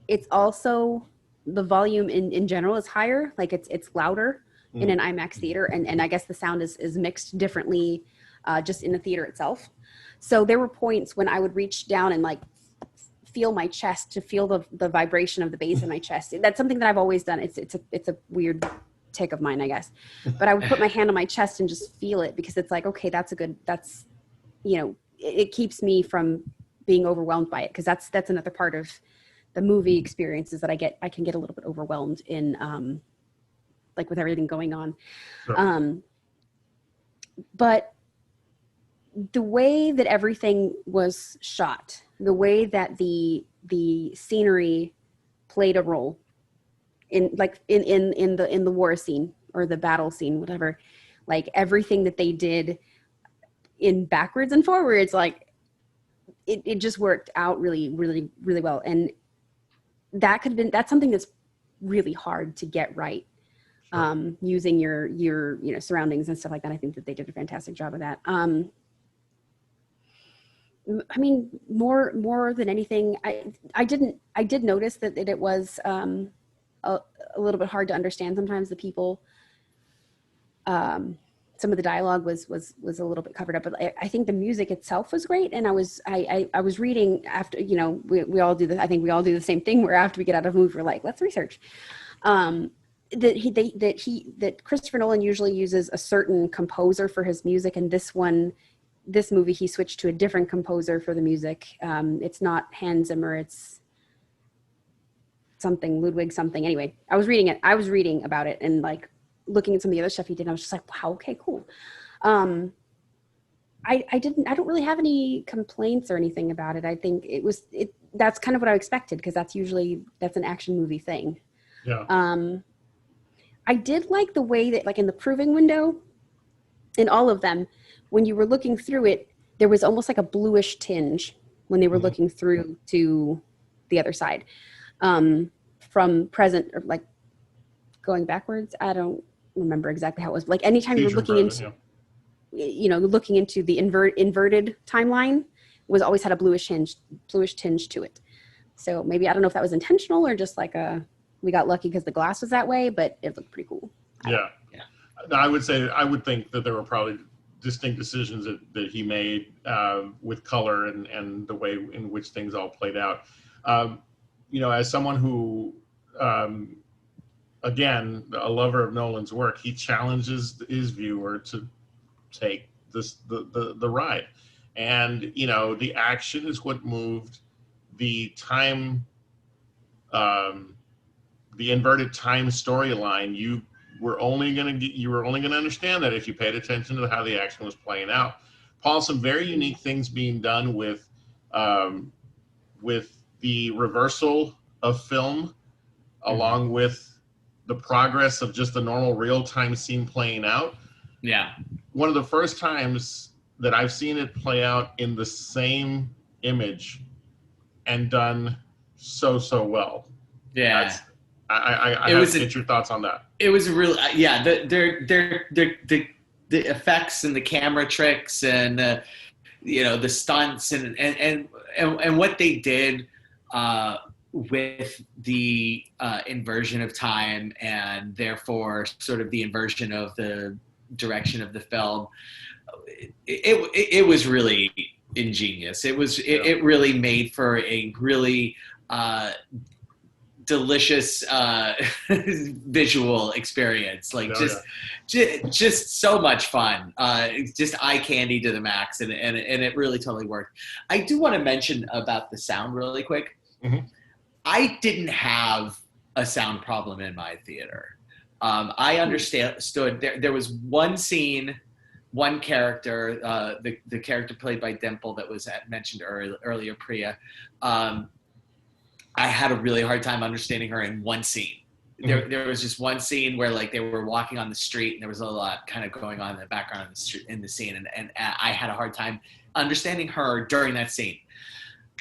it's also, the volume in general is higher, like it's louder in an IMAX theater, and I guess the sound is mixed differently just in the theater itself. So there were points when I would reach down and like feel my chest to feel the vibration of the bass in my chest. That's something that I've always done. It's a weird tick of mine, I guess. But I would put my hand on my chest and just feel it, because it's like, okay, it keeps me from being overwhelmed by it, because that's another part of the movie experience, is that I can get a little bit overwhelmed in like with everything going on. Sure. But the way that everything was shot, the way that the scenery played a role in the war scene or the battle scene, whatever, like everything that they did in backwards and forwards, like it just worked out really, really, really well. And that's something that's really hard to get right. Sure. Using your surroundings and stuff like that. I think that they did a fantastic job of that. I mean, more than anything, I did notice that it was a little bit hard to understand sometimes. The people, some of the dialogue was a little bit covered up, but I think the music itself was great. And I was reading after, we all do I think we all do the same thing, where after we get out of a movie, we're like, let's research. That Christopher Nolan usually uses a certain composer for his music, and this movie he switched to a different composer for the music. It's not Hans Zimmer, it's something Ludwig something. Anyway, I was reading about it and like looking at some of the other stuff he did, and I was just like, wow, okay, cool. I don't really have any complaints or anything about it. I think that's kind of what I expected, because that's an action movie thing. Yeah. I did like the way that, like in the proving window, in all of them, when you were looking through it, there was almost like a bluish tinge when they were looking through to the other side. From present, or like going backwards, I don't remember exactly how it was. Like anytime you were looking into, looking into the inverted timeline, was always had a bluish tinge to it. So maybe, I don't know if that was intentional or just like we got lucky because the glass was that way, but it looked pretty cool. Yeah. I would think that there were probably distinct decisions that he made with color and the way in which things all played out. As someone who, again, a lover of Nolan's work, he challenges his viewer to take the ride. And, the action is what moved. The time the inverted time storyline, you were only going to understand that if you paid attention to how the action was playing out. Paul, some very unique things being done with the reversal of film, along with the progress of just the normal real-time scene playing out. Yeah. One of the first times that I've seen it play out in the same image and done so well. Yeah. I have to get your thoughts on that. It was really, yeah, the effects and the camera tricks and the stunts and what they did with the inversion of time, and therefore sort of the inversion of the direction of the film. It was really ingenious. It really made for a really delicious visual experience, like just so much fun, just eye candy to the max, and it really totally worked. I do want to mention about the sound really quick. I didn't have a sound problem in my theater. I understood there was one scene, one character, the character played by Dimple that was mentioned earlier, Priya. I had a really hard time understanding her in one scene. There was just one scene where like they were walking on the street and there was a lot kind of going on in the background in the scene, and I had a hard time understanding her during that scene.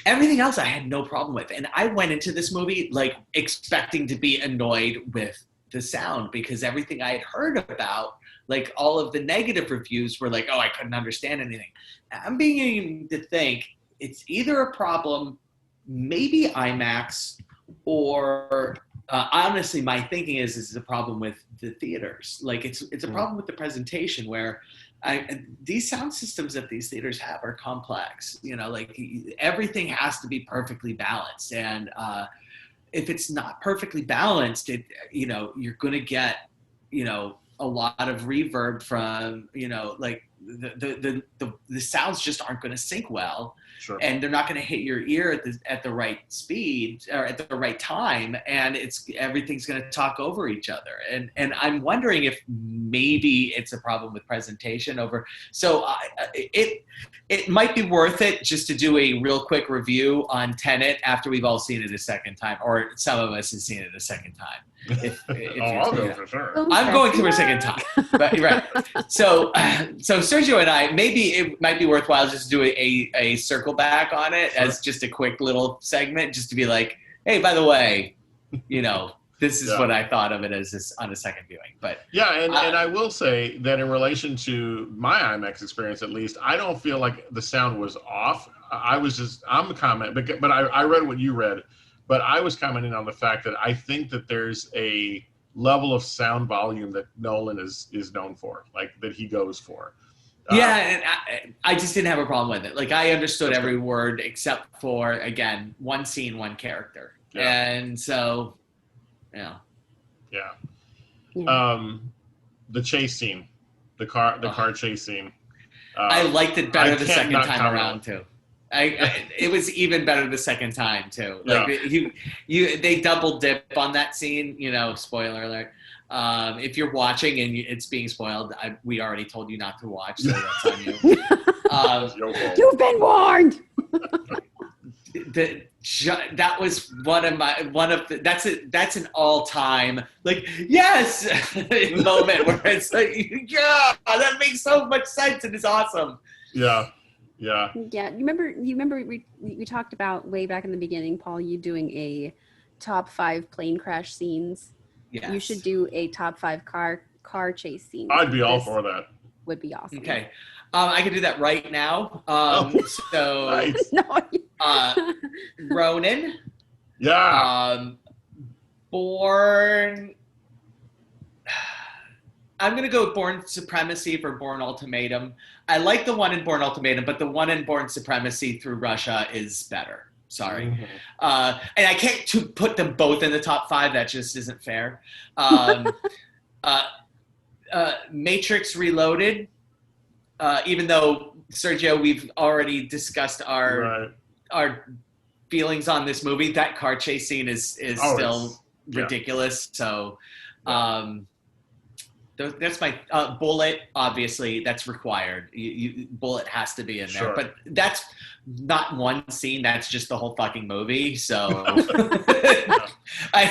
Everything else I had no problem with, and I went into this movie like expecting to be annoyed with the sound, because everything I had heard about, like all of the negative reviews were like, oh, I couldn't understand anything. I'm beginning to think it's either a problem, maybe IMAX, or honestly, my thinking is a problem with the theaters. Like it's a problem with the presentation, where these sound systems that these theaters have are complex. Like everything has to be perfectly balanced, and if it's not perfectly balanced, you're going to get a lot of reverb from like the sounds just aren't going to sync well. Sure. And they're not going to hit your ear at the right speed or at the right time, and everything's going to talk over each other. And I'm wondering if maybe it's a problem with presentation over. So it might be worth it just to do a real quick review on Tenet after we've all seen it a second time, or some of us have seen it a second time. I'll go for sure. I'm going to a second time, but right. So Sergio and I, maybe it might be worthwhile just to do a circle back on it as just a quick little segment, just to be like, hey, by the way, this is what I thought of it as this on a second viewing. But and I will say that in relation to my IMAX experience, at least, I don't feel like the sound was off. I'm a comment, but I read what you read. But I was commenting on the fact that I think that there's a level of sound volume that Nolan is known for, like that he goes for. And I just didn't have a problem with it. Like I understood every word except for, again, one scene, one character. Yeah. And so, Yeah. The chase scene, the car chase scene. I liked it better the second time around too. It was even better the second time too. Like they double dip on that scene. Spoiler alert. If you're watching and it's being spoiled, we already told you not to watch, so that's on you. You've been warned. That was that's an all-time like yes moment where it's like that makes so much sense and it's awesome. Yeah. You remember we talked about way back in the beginning, Paul, you doing a top 5 plane crash scenes. Yes. You should do a top 5 car chase scenes. I'd be all for that. Would be awesome. Okay. I can do that right now. So nice. Ronin. Yeah. Born. I'm going to go with Born Supremacy for Born Ultimatum. I like the one in Born Ultimatum, but the one in Born Supremacy through Russia is better. Sorry. And I can't put them both in the top 5. That just isn't fair. Matrix Reloaded, even though, Sergio, we've already discussed our feelings on this movie. That car chase scene is still ridiculous. So, that's my Bullet. Obviously, that's required. Bullet has to be in there, but that's not one scene. That's just the whole fucking movie. So, I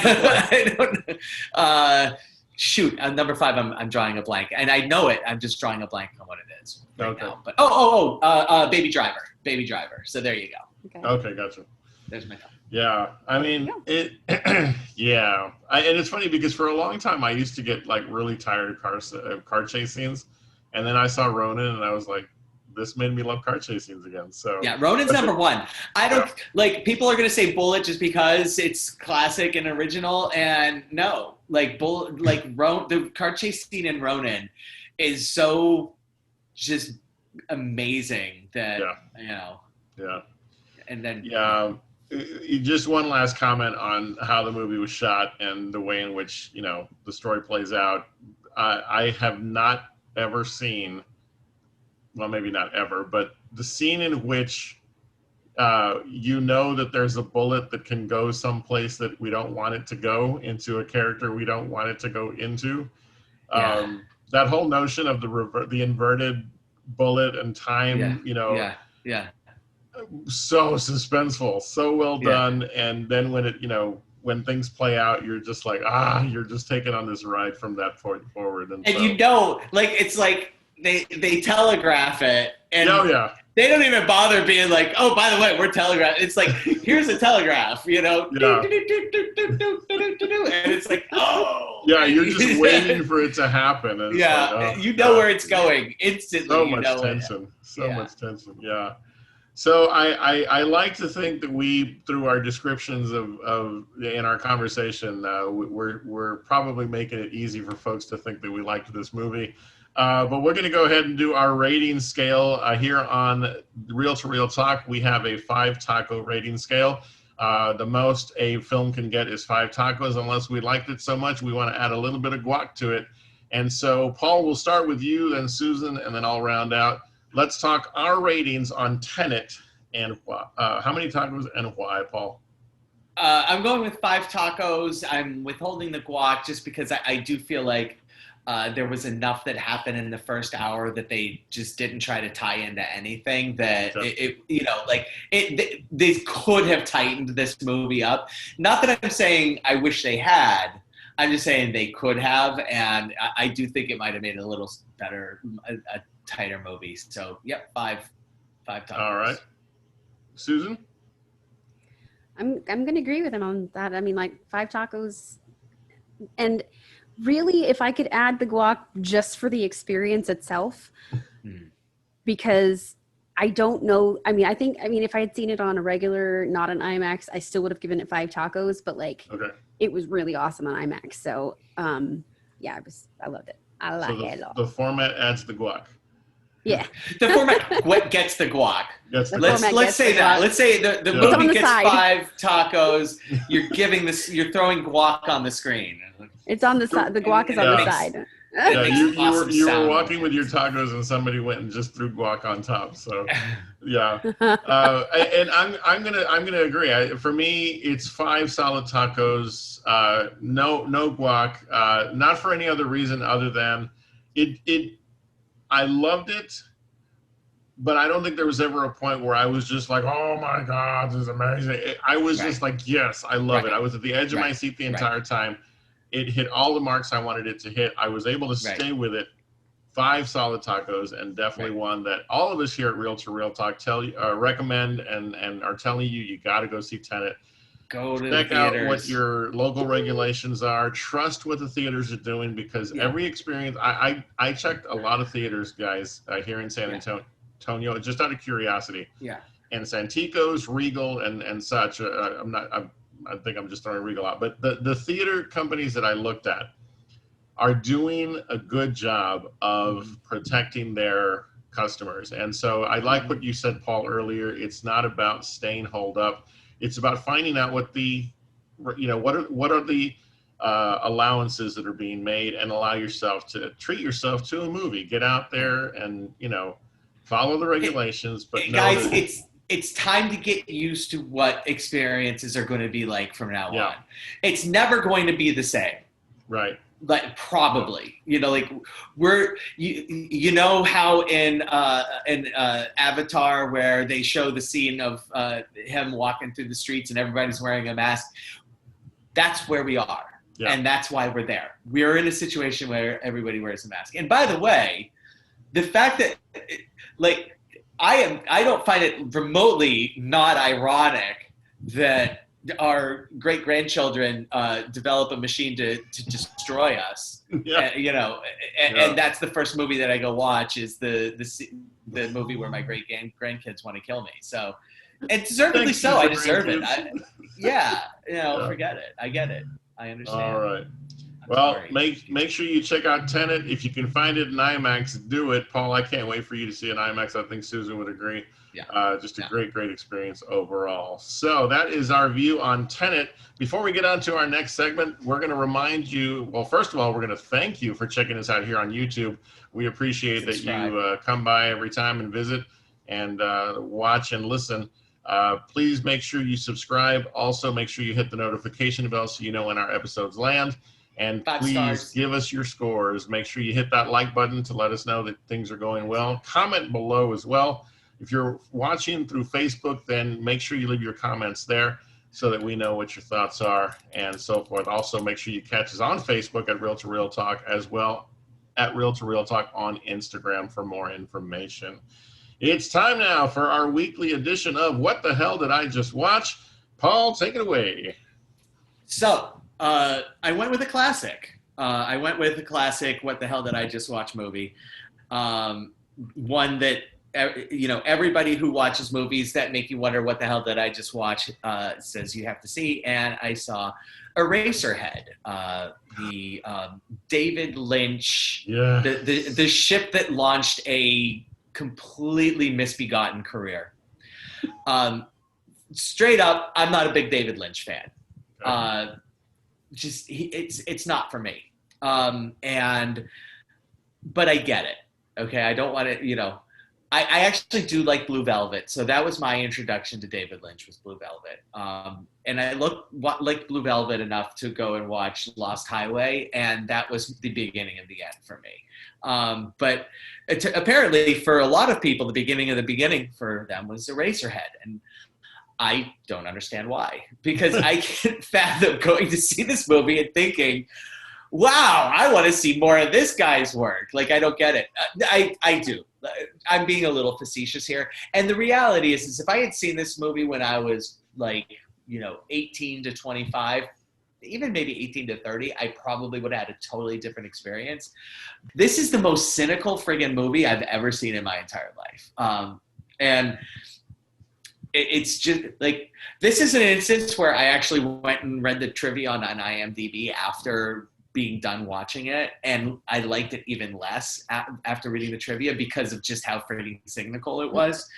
don't. Shoot, number 5. I'm drawing a blank, and I know it. I'm just drawing a blank on what it is now. But Baby Driver. So there you go. Okay, gotcha. There's my top. Yeah, I mean it. Yeah, and it's funny because for a long time I used to get like really tired of car chase scenes, and then I saw Ronin and I was like, this made me love car chase scenes again. So yeah, Ronin's number 1. I don't like people are gonna say Bullet just because it's classic and original, and no, like the car chase scene in Ronin is so just amazing that and then just one last comment on how the movie was shot and the way in which the story plays out. I have not ever seen, well, maybe not ever, but the scene in which that there's a bullet that can go someplace that we don't want it to go, into a character we don't want it to go into. That whole notion of the inverted bullet and time, so suspenseful, so well done. And then when it, when things play out, you're just like, you're just taking on this ride from that point forward. And so, it's like they telegraph it, and they don't even bother being like, oh, by the way, we're telegraphing. It's like, here's a telegraph, and it's like, you're just waiting for it to happen. And where it's going instantly. So much tension. Much tension. Yeah. So I like to think that we, through our descriptions of in our conversation, we're probably making it easy for folks to think that we liked this movie. But we're going to go ahead and do our rating scale here on Reel to Reel Talk. We have a 5 taco rating scale. The most a film can get is 5 tacos. Unless we liked it so much, we want to add a little bit of guac to it. And so, Paul, we'll start with you, then Susan, and then I'll round out. Let's talk our ratings on Tenet and how many tacos and why, Paul? I'm going with 5 tacos. I'm withholding the guac just because I do feel like there was enough that happened in the first hour that they just didn't try to tie into anything that they could have tightened this movie up. Not that I'm saying I wish they had. I'm just saying they could have, and I do think it might have made it a little better, a tighter movie. So, 5 tacos. All right. Susan? I'm going to agree with him on that. I mean, 5 tacos. And really, if I could add the guac just for the experience itself, because I don't know. I mean, if I had seen it on a regular, not an IMAX, I still would have given it 5 tacos, but it was really awesome on IMAX. So, I loved it. I like it a lot. The format adds the guac. Yeah. The format gets the guac. Let's say that. Let's say the movie gets 5 tacos. You're throwing guac on the screen. It's on the side. The guac is on the side. Yeah, you were walking with your tacos and somebody went and just threw guac on top. So, yeah. And I'm gonna agree. For me, it's 5 solid tacos. No guac. Not for any other reason other than it. I loved it, but I don't think there was ever a point where I was just like, oh my God, this is amazing. I was just like, yes, I love it. I was at the edge of my seat the entire time. It hit all the marks I wanted it to hit. I was able to stay with it. 5 solid tacos, and definitely one that all of us here at Reel to Reel Talk recommend and are telling you got to go see Tenet. Go to check the out what your local regulations are. Trust what the theaters are doing, because every experience. I checked a lot of theaters, guys, here in San Antonio, just out of curiosity. Yeah. And Santikos, Regal, and such. I think I'm just throwing Regal out, but the theater companies that I looked at are doing a good job of protecting their customers. And so I like what you said, Paul, earlier. It's not about staying holed up. It's about finding out what are the allowances that are being made, and allow yourself to treat yourself to a movie. Get out there and follow the regulations. But guys, it's time to get used to what experiences are going to be like from now Yeah. on. It's never going to be the same. Right. Like probably, like you know how in Avatar where they show the scene of him walking through the streets and everybody's wearing a mask. That's where we are. Yeah. And that's why we're there. We're in a situation where everybody wears a mask. And by the way, the fact that I don't find it remotely not ironic that our great-grandchildren develop a machine to destroy us. Yeah. And that's the first movie that I go watch is the movie where my grandkids want to kill me. So, and deservedly so. I deserve it. Forget it. I get it. I understand. All right. Well, make sure you check out Tenet. If you can find it in IMAX, do it. Paul, I can't wait for you to see it in IMAX. I think Susan would agree. Yeah. Just a great experience overall. So that is our view on Tenet. Before we get on to our next segment, we're going to remind you, well, first of all, we're going to thank you for checking us out here on YouTube. We appreciate that you come by every time and visit and watch and listen. Please make sure you subscribe. Also, make sure you hit the notification bell so you know when our episodes land. And please give us your scores. Make sure you hit that like button to let us know that things are going well. Comment below as well. If you're watching through Facebook, then make sure you leave your comments there so that we know what your thoughts are and so forth. Also, make sure you catch us on Facebook at Real to Real Talk, as well at Real to Real Talk on Instagram for more information. It's time now for our weekly edition of What the Hell Did I Just Watch? Paul, take it away. So, I went with a classic. What the Hell Did I Just Watch movie. One that, everybody who watches movies that make you wonder what the hell did I just watch says you have to see. And I saw Eraserhead, the David Lynch, the ship that launched a completely misbegotten career. Straight up, I'm not a big David Lynch fan. Okay. It's not for me. But I get it. Okay, I don't want to, I actually do like Blue Velvet, so that was my introduction to David Lynch, was Blue Velvet. And I liked Blue Velvet enough to go and watch Lost Highway, and that was the beginning of the end for me. But apparently for a lot of people, the beginning of the beginning for them was Eraserhead, and I don't understand why, because I can't fathom going to see this movie and thinking, wow, I want to see more of this guy's work. Like, I don't get it. I do. I'm being a little facetious here. And the reality is if I had seen this movie when I was 18 to 25, even maybe 18 to 30, I probably would have had a totally different experience. This is the most cynical friggin' movie I've ever seen in my entire life. And it's just this is an instance where I actually went and read the trivia on IMDb after being done watching it, and I liked it even less after reading the trivia because of just how freaking cynical it was.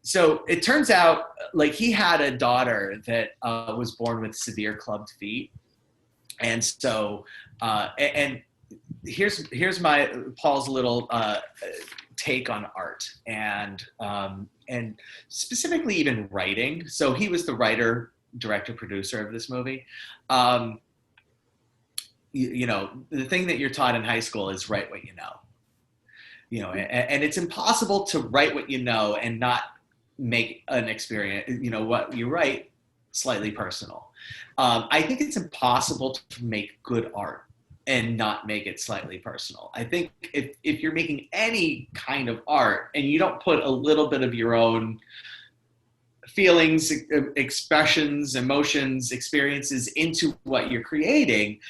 So it turns out he had a daughter that was born with severe clubbed feet, and so and here's my Paul's little take on art and specifically even writing. So he was the writer, director, producer of this movie. The thing that you're taught in high school is write what you know. And it's impossible to write what you know and not make an experience, what you write, slightly personal. I think it's impossible to make good art and not make it slightly personal. I think if you're making any kind of art and you don't put a little bit of your own feelings, expressions, emotions, experiences into what you're creating,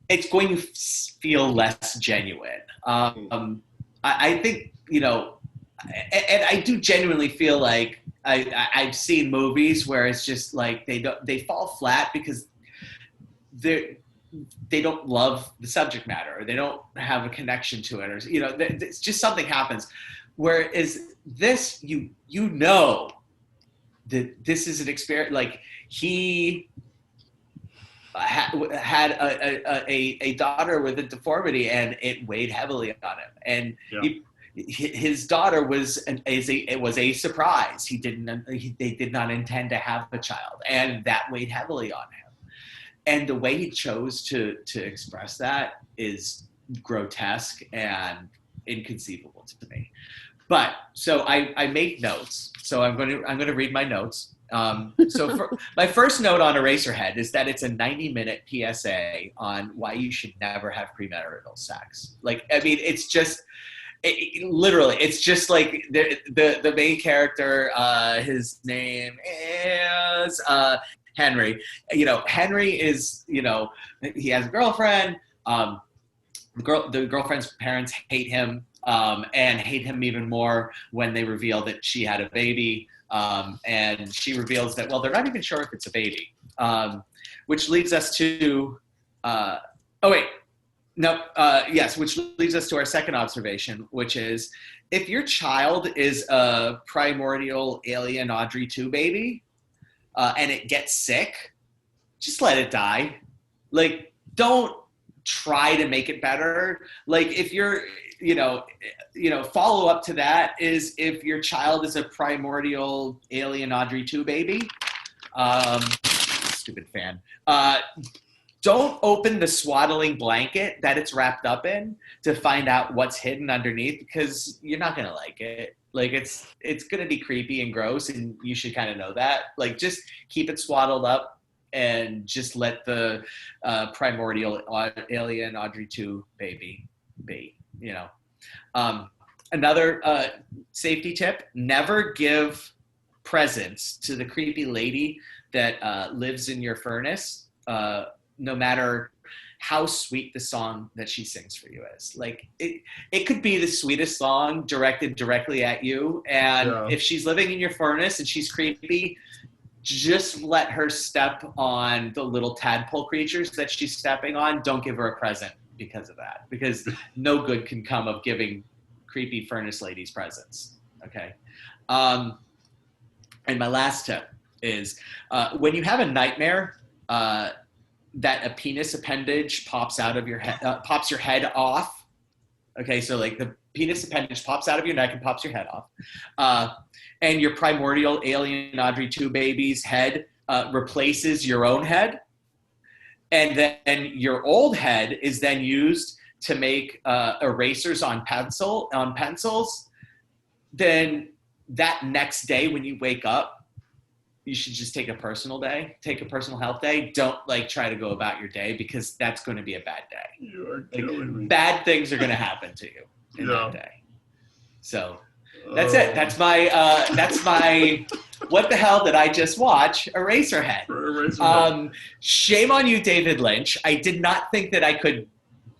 it's going to feel less genuine. I think, and I do genuinely feel like I've seen movies where it's just they fall flat because they don't love the subject matter, or they don't have a connection to it, or it's just something happens. Whereas this, that this is an experience. He had a daughter with a deformity, and it weighed heavily on him. And his daughter was a surprise. They did not intend to have a child, and that weighed heavily on him. And the way he chose to express that is grotesque and inconceivable to me. But so I make notes. So I'm going to read my notes. So my first note on Eraserhead is that it's a 90-minute PSA on why you should never have premarital sex. Like, I mean, it's just literally, it's just like the main character. His name is Henry. Henry is, he has a girlfriend. The girlfriend's parents hate him, and hate him even more when they reveal that she had a baby. And she reveals that, well, they're not even sure if it's a baby, which leads us to, which leads us to our second observation, which is, if your child is a primordial alien Audrey 2 baby, and it gets sick, just let it die. Like, don't try to make it better. Like, if you're, follow up to that is, if your child is a primordial alien Audrey 2 baby, stupid fan, don't open the swaddling blanket that it's wrapped up in to find out what's hidden underneath, because you're not going to like it. Like, it's going to be creepy and gross, and you should kind of know that. Like, just keep it swaddled up and just let the primordial alien Audrey 2 baby be, Another safety tip: never give presents to the creepy lady that lives in your furnace, no matter how sweet the song that she sings for you is. Like, it could be the sweetest song directed directly at you, and if she's living in your furnace and she's creepy, just let her step on the little tadpole creatures that she's stepping on. Don't give her a present because of that, because no good can come of giving creepy furnace ladies presents. Okay. And my last tip is, when you have a nightmare that a penis appendage pops out of your head, pops your head off. Okay, so like the penis appendage pops out of your neck and pops your head off, and your primordial alien Audrey 2 baby's head replaces your own head, and then your old head is then used to make erasers on pencils, then that next day when you wake up, you should just take a personal health day. Don't try to go about your day, because that's going to be a bad day. You are killing me. Bad things are going to happen to you in that day. So that's it. That's my what the hell did I just watch? Eraserhead. Shame on you, David Lynch. I did not think that I could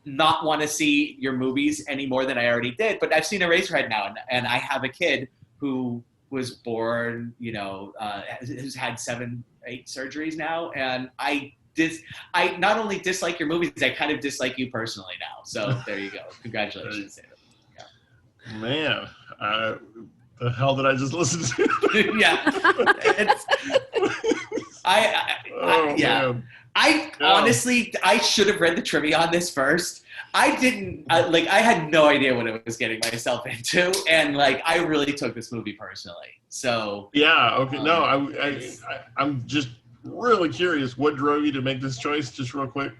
not want to see your movies any more than I already did, but I've seen Eraserhead now, and I have a kid who was born, who's had 7-8 surgeries now, and I not only dislike your movies, I kind of dislike you personally now. So there you go. Congratulations. Yeah. Man, the hell did I just listen to? Yeah. Honestly, I should have read the trivia on this first. I didn't, I had no idea what I was getting myself into, and I really took this movie personally. So yeah, okay. No, I'm just really curious. What drove you to make this choice, just real quick?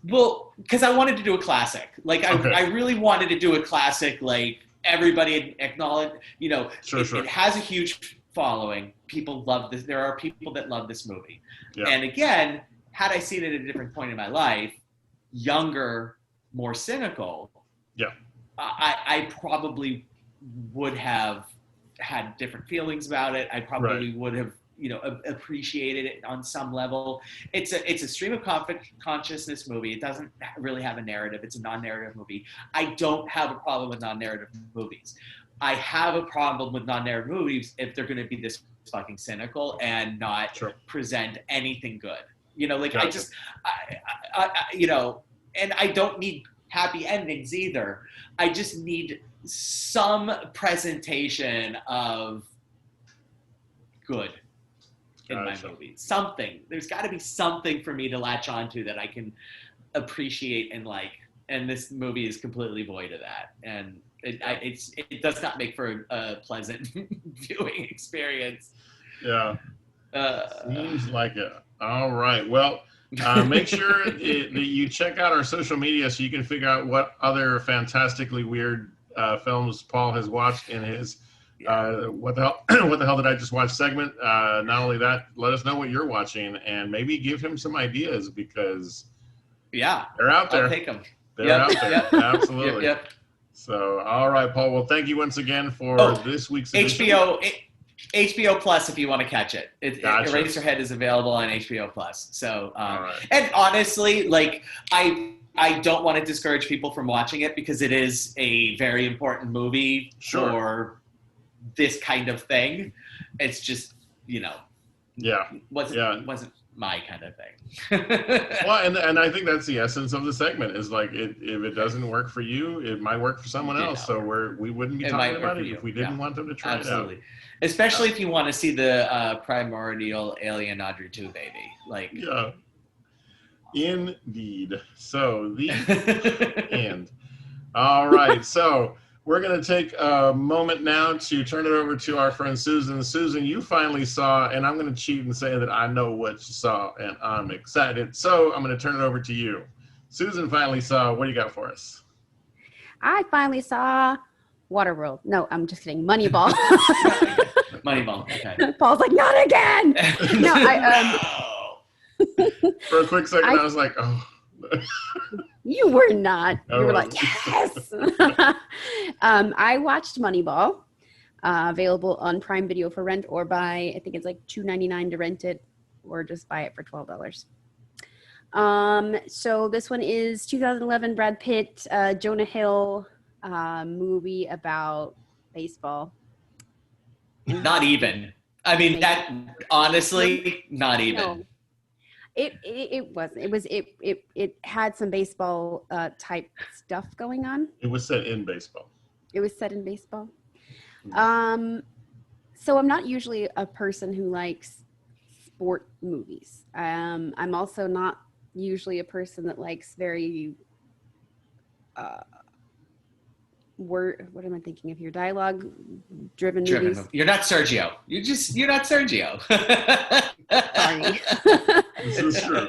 Well, because I wanted to do a classic. I really wanted to do a classic. Everybody acknowledge, it has a huge following. People love this. There are people that love this movie. Yeah. And again, had I seen it at a different point in my life, younger, more cynical, I probably would have had different feelings about it. I probably would have, appreciated it on some level. It's a stream of consciousness movie. It doesn't really have a narrative. It's a non-narrative movie. I don't have a problem with non-narrative movies. I have a problem with non-narrative movies if they're going to be this fucking cynical and not present anything good. Gotcha. And I don't need happy endings either. I just need some presentation of good in my movie. Something. There's got to be something for me to latch onto that I can appreciate and like. And this movie is completely void of that. And it does not make for a pleasant viewing experience. Yeah. Seems like it. All right. Well, make sure that you check out our social media so you can figure out what other fantastically weird films Paul has watched in his what the hell did I just watch segment. Not only that, let us know what you're watching and maybe give him some ideas because they're out there. I'll take them. They're out there. Yep. Absolutely. Yep. So, all right, Paul. Well, thank you once again for this week's edition. HBO Plus, if you want to catch it. Gotcha. Eraserhead is available on HBO Plus. So, and honestly, like I don't want to discourage people from watching it because it is a very important movie for this kind of thing. It's just, wasn't my kind of thing. Well, and I think that's the essence of the segment is like if it doesn't work for you, it might work for someone else. So we wouldn't be talking about it if we didn't want them to try it out. Especially if you want to see the primordial alien Audrey 2 baby. Like indeed. So the end. All right. So we're going to take a moment now to turn it over to our friend Susan. Susan, you finally saw, and I'm going to cheat and say that I know what you saw, and I'm excited. So I'm going to turn it over to you. Susan finally saw, what do you got for us? I finally saw Waterworld. No, I'm just kidding. Moneyball. Moneyball. Okay. Paul's like, not again. No, For a quick second, I was like, oh. You were not. You were like, yes. I watched Moneyball, available on Prime Video for rent or buy. I think it's like $2.99 to rent it, or just buy it for $12. So this one is 2011 Brad Pitt, Jonah Hill movie about baseball. Not even. I mean, that honestly, not even. No. It wasn't. It had some baseball type stuff going on. It was set in baseball. It was set in baseball. So I'm not usually a person who likes sport movies. I'm also not usually a person that likes very what am I thinking of here? Dialogue driven movies. You're not Sergio. You're not Sergio. Sorry. This is true.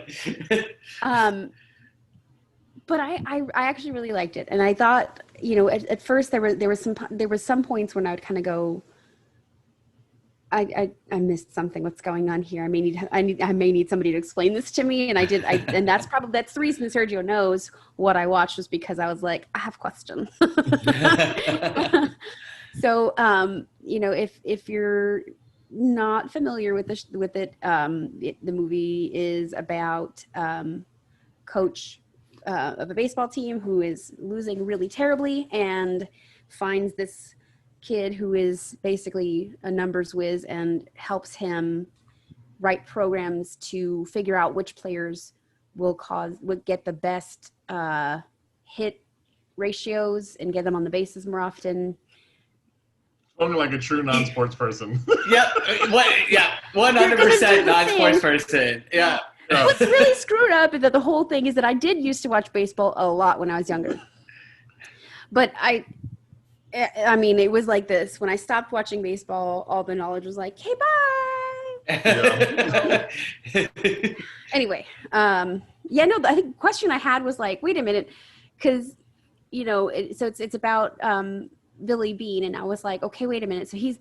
But I actually really liked it, and I thought, at first there were some points when I would kind of go, I missed something. What's going on here? I may need somebody to explain this to me. And I did. And that's the reason Sergio knows what I watched, was because I was like, I have questions. So, if you're not familiar with it, the movie is about coach of a baseball team who is losing really terribly and finds this kid who is basically a numbers whiz and helps him write programs to figure out which players would get the best hit ratios and get them on the bases more often. Only like a true non-sports person. Yep. 100% non-sports person. Yeah. What's really screwed up is that the whole thing is that I did used to watch baseball a lot when I was younger. But I mean, it was like this. When I stopped watching baseball, all the knowledge was like, hey, bye. Yeah. Anyway, I think the question I had was like, wait a minute, because, it's about Billy Beane, and I was like, okay, wait a minute. So he's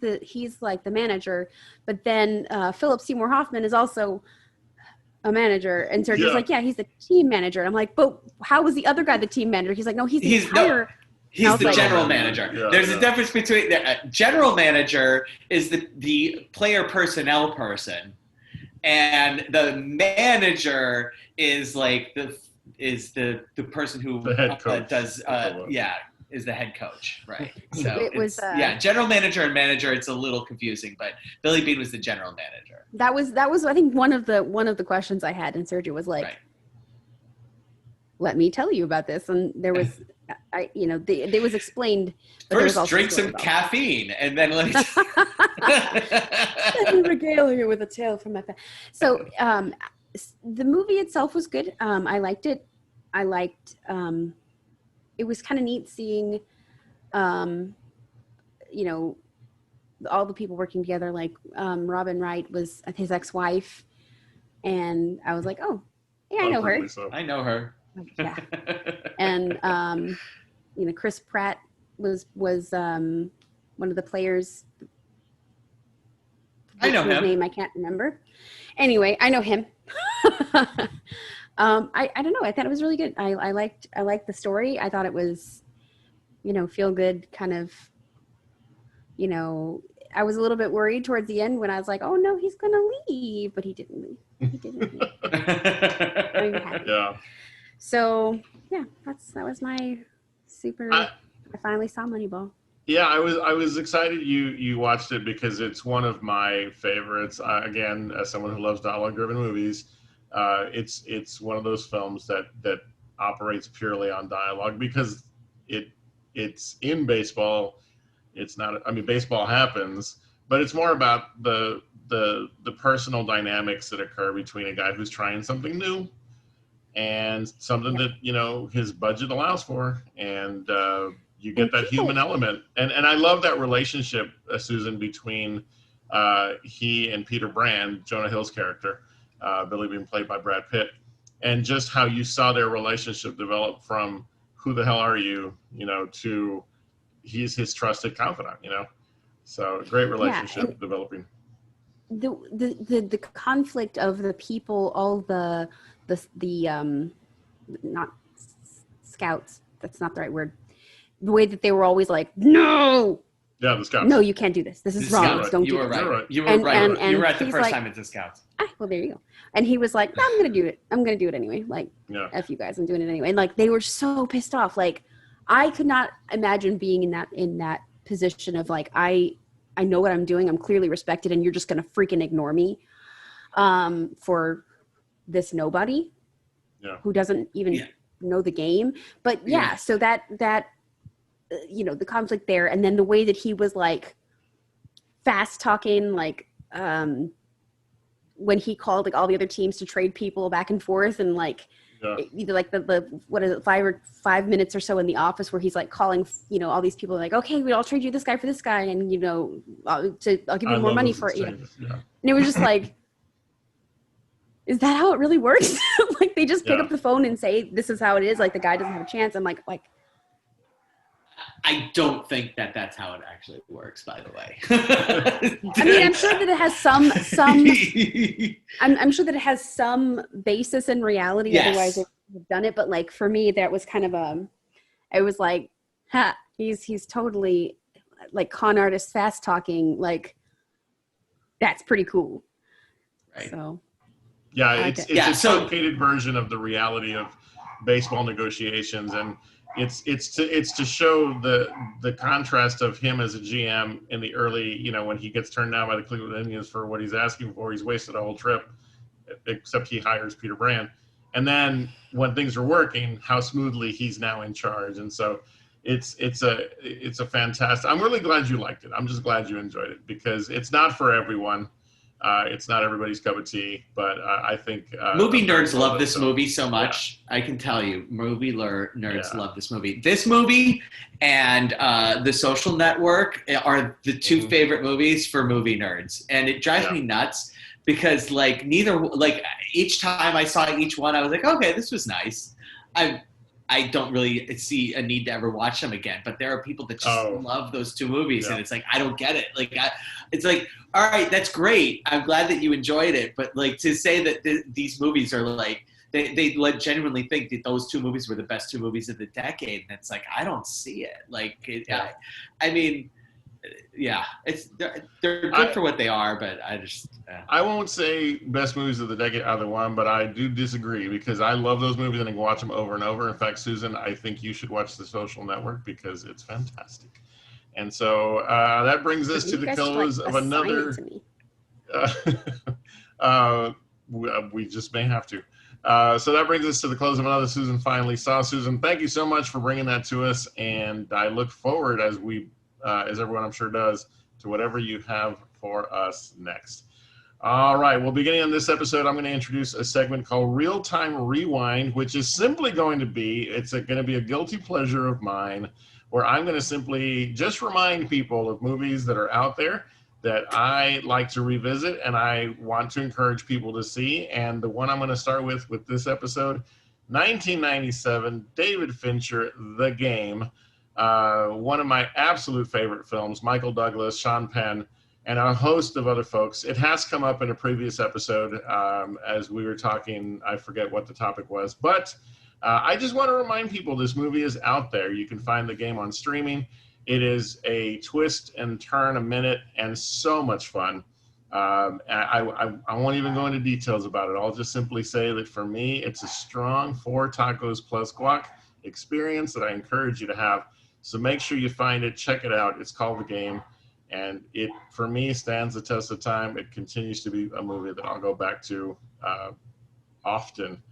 like the manager, but then Philip Seymour Hoffman is also a manager, and so he's like, yeah, he's the team manager. And I'm like, but how was the other guy the team manager? He's like, no, he's the entire. He's the general manager. Yeah, There's a difference between the general manager is the player personnel person, and the manager is like the person who the head coach does is the head coach, right? So it was general manager and manager. It's a little confusing, but Billy Beane was the general manager. That was I think one of the questions I had, and Sergio was like, let me tell you about this, and there was. It was explained. First, drink some caffeine, and then let me regale you with a tale from my past. So, the movie itself was good. I liked it. It was kind of neat seeing you know, all the people working together, like Robin Wright was his ex-wife, and I was like, oh, yeah, I know her. So. I know her. Yeah. And you know, Chris Pratt was one of the players. I know him. Name I can't remember. Anyway, I know him. I don't know. I thought it was really good. I liked the story. I thought it was, you know, feel good kind of, you know, I was a little bit worried towards the end when I was like, oh no, he's going to leave, but he didn't leave. He didn't leave. Yeah. So yeah, that was my super, I finally saw Moneyball. Yeah, I was excited you watched it because it's one of my favorites. Again, as someone who loves dialogue-driven movies, it's one of those films that operates purely on dialogue because it's in baseball. It's not. I mean, baseball happens, but it's more about the personal dynamics that occur between a guy who's trying something new and something that, you know, his budget allows for, and you get that human element. And I love that relationship, Susan, between he and Peter Brand, Jonah Hill's character, Billy being played by Brad Pitt, and just how you saw their relationship develop from who the hell are you, you know, to he's his trusted confidant, you know. So great relationship developing. The conflict of the people, all the not scouts, that's not the right word. The way that they were always like, no. Yeah, the scouts. No, you can't do this. This is wrong. Right. Don't do it. Right. You were right. And you were right the first like, time it's the scouts. Well, there you go. And he was like, no, I'm going to do it. I'm going to do it anyway. Like, F you guys, I'm doing it anyway. And like, they were so pissed off. Like, I could not imagine being in that position of like, I know what I'm doing. I'm clearly respected, and you're just going to freaking ignore me for this nobody who doesn't even know the game. But so that you know, the conflict there, and then the way that he was like fast talking, like when he called like all the other teams to trade people back and forth, and like either like the what is it, 5 minutes or so in the office where he's like calling, you know, all these people like, okay, I'll trade you this guy for this guy, and you know, I'll give you more money for it. You know? And it was just like, is that how it really works? Like they just pick up the phone and say, this is how it is. Like the guy doesn't have a chance. I'm like. I don't think that's how it actually works, by the way. I mean, I'm sure that it has some I'm sure that it has some basis in reality. Yes. Otherwise they would have done it. But like, for me, that was kind of it was like, he's totally like con artist, fast talking. Like, that's pretty cool. Right. So. Yeah, it's a truncated version of the reality of baseball negotiations, and it's to show the contrast of him as a GM in the early, you know, when he gets turned down by the Cleveland Indians for what he's asking for. He's wasted a whole trip, except he hires Peter Brand, and then when things are working, how smoothly he's now in charge. And so it's a fantastic. I'm really glad you liked it. I'm just glad you enjoyed it, because it's not for everyone. It's not everybody's cup of tea, but I think movie nerds love this movie so much. Yeah. I can tell you, movie nerds love this movie. This movie and The Social Network are the two favorite movies for movie nerds, and it drives me nuts because like each time I saw each one, I was like, okay, this was nice. I don't really see a need to ever watch them again, but there are people that just love those two movies, and it's like, I don't get it. Like, it's like, all right, that's great. I'm glad that you enjoyed it, but like to say that these movies are like, they genuinely think that those two movies were the best two movies of the decade, and it's like, I don't see it. Like, I mean, they're good for what they are, but I just I won't say best movies of the decade either one, but I do disagree, because I love those movies and I can watch them over and over. In fact, Susan, I think you should watch The Social Network because it's fantastic. And so that brings us to the close of another. We just may have to. So that brings us to the close of another Susan Finally Saw. Susan, thank you so much for bringing that to us, and I look forward, as everyone I'm sure does, to whatever you have for us next. All right, well, beginning on this episode, I'm going to introduce a segment called Real Time Rewind, which is simply going to be, it's going to be a guilty pleasure of mine, where I'm going to simply just remind people of movies that are out there that I like to revisit and I want to encourage people to see. And the one I'm going to start with this episode, 1997, David Fincher, The Game. One of my absolute favorite films, Michael Douglas, Sean Penn, and a host of other folks. It has come up in a previous episode as we were talking. I forget what the topic was, but I just want to remind people this movie is out there. You can find The Game on streaming. It is a twist and turn a minute and so much fun. I won't even go into details about it. I'll just simply say that for me, it's a strong 4 tacos plus guac experience that I encourage you to have. So make sure you find it, check it out. It's called The Game. And it, for me, stands the test of time. It continues to be a movie that I'll go back to often.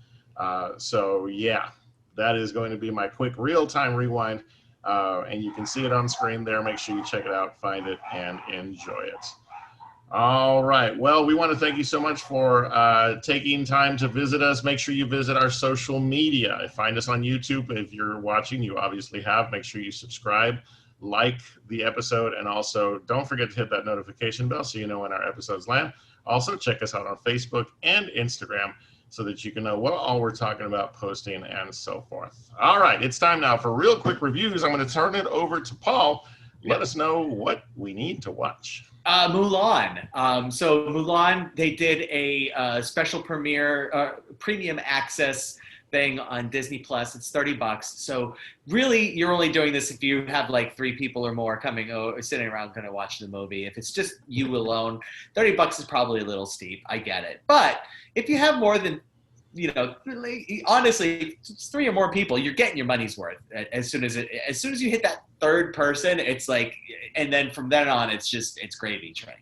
So yeah, that is going to be my quick real-time rewind. And you can see it on screen there. Make sure you check it out, find it, and enjoy it. All right. Well, we want to thank you so much for taking time to visit us. Make sure you visit our social media. Find us on YouTube. If you're watching, you obviously have. Make sure you subscribe, like the episode, and also don't forget to hit that notification bell so you know when our episodes land. Also, check us out on Facebook and Instagram so that you can know what all we're talking about, posting, and so forth. All right, it's time now for real quick reviews. I'm going to turn it over to Paul. Let us know what we need to watch. Mulan. So Mulan, they did a special premiere, premium access thing on Disney Plus. It's $30. So really, you're only doing this if you have like 3 people or more coming or sitting around going to watch the movie. If it's just you alone, $30 is probably a little steep. I get it. But if you have more than, you know, honestly, 3 or more people, you're getting your money's worth. As soon as you hit that 3rd person, it's like, and then from then on, it's gravy train.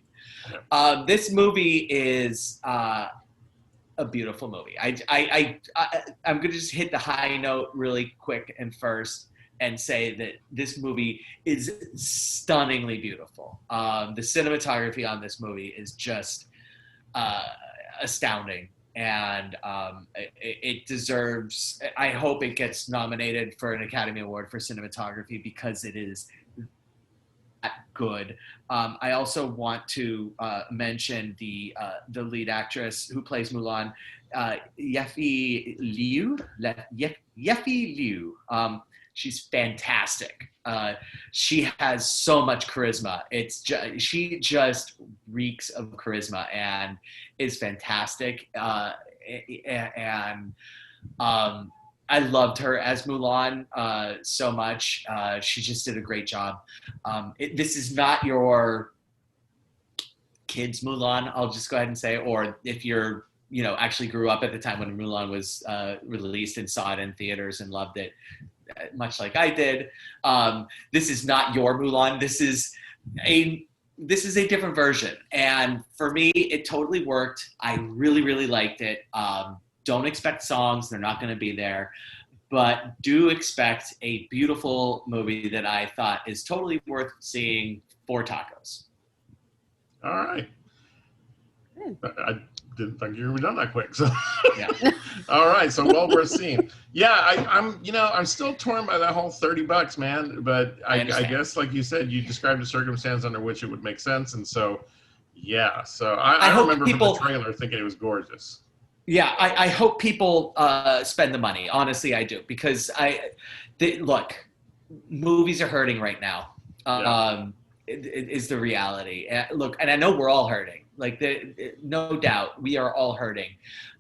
This movie is a beautiful movie. I'm gonna just hit the high note really quick and first and say that this movie is stunningly beautiful. The cinematography on this movie is just astounding. And it deserves, I hope it gets nominated for an Academy Award for cinematography because it is that good. I also want to mention the lead actress who plays Mulan, Yafei Liu. She's fantastic. She has so much charisma. She just reeks of charisma and is fantastic. And I loved her as Mulan so much. She just did a great job. This is not your kids' Mulan, I'll just go ahead and say, or if you're, actually grew up at the time when Mulan was released and saw it in theaters and loved it, much like I did. This is not your Mulan. This is a different version. And for me, it totally worked. I really, really liked it. Don't expect songs. They're not going to be there. But do expect a beautiful movie that I thought is totally worth seeing for tacos. All right. I didn't think you were done that quick. So yeah. All right. So well worth seeing. Yeah, I'm still torn by that whole $30, man. But I guess, like you said, you described a circumstance under which it would make sense. And so, yeah. So I remember from the trailer thinking it was gorgeous. Yeah, I hope people spend the money. Honestly, I do. Because look, movies are hurting right now. It is the reality. Look, and I know we're all hurting. Like, no doubt, we are all hurting.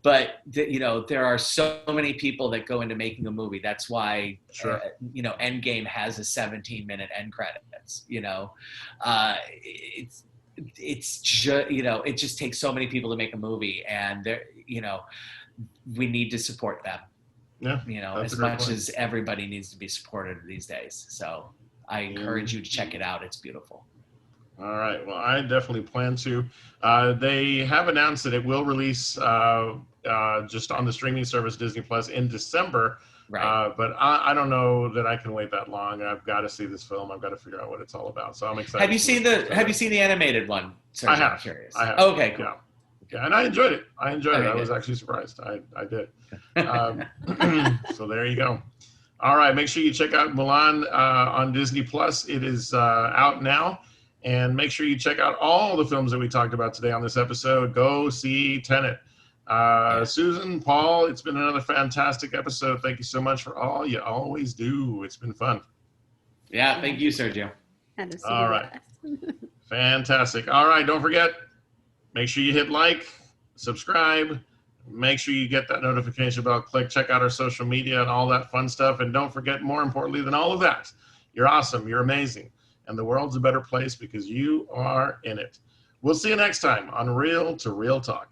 But, there are so many people that go into making a movie. That's why, Endgame has a 17-minute end credits, It's just, it just takes so many people to make a movie. And, we need to support them. Yeah, as much as everybody needs to be supported these days. So I encourage you to check it out. It's beautiful. All right. Well, I definitely plan to. They have announced that it will release just on the streaming service Disney Plus in December. Right. But I don't know that I can wait that long. I've got to see this film. I've got to figure out what it's all about. So I'm excited. Have you seen the animated one? I have. I'm curious. I have. Okay, cool. Yeah, and I enjoyed it. I was actually surprised. I did. So there you go. All right, make sure you check out Mulan on Disney Plus. It is out now. And make sure you check out all the films that we talked about today on this episode. Go see Tenet. Susan, Paul, it's been another fantastic episode. Thank you so much for all you always do. It's been fun. Yeah, thank you, Sergio. All right. Fantastic. All right, don't forget, make sure you hit like, subscribe, make sure you get that notification bell, check out our social media and all that fun stuff. And don't forget, more importantly than all of that, you're awesome, you're amazing, and the world's a better place because you are in it. We'll see you next time on Real to Real Talk.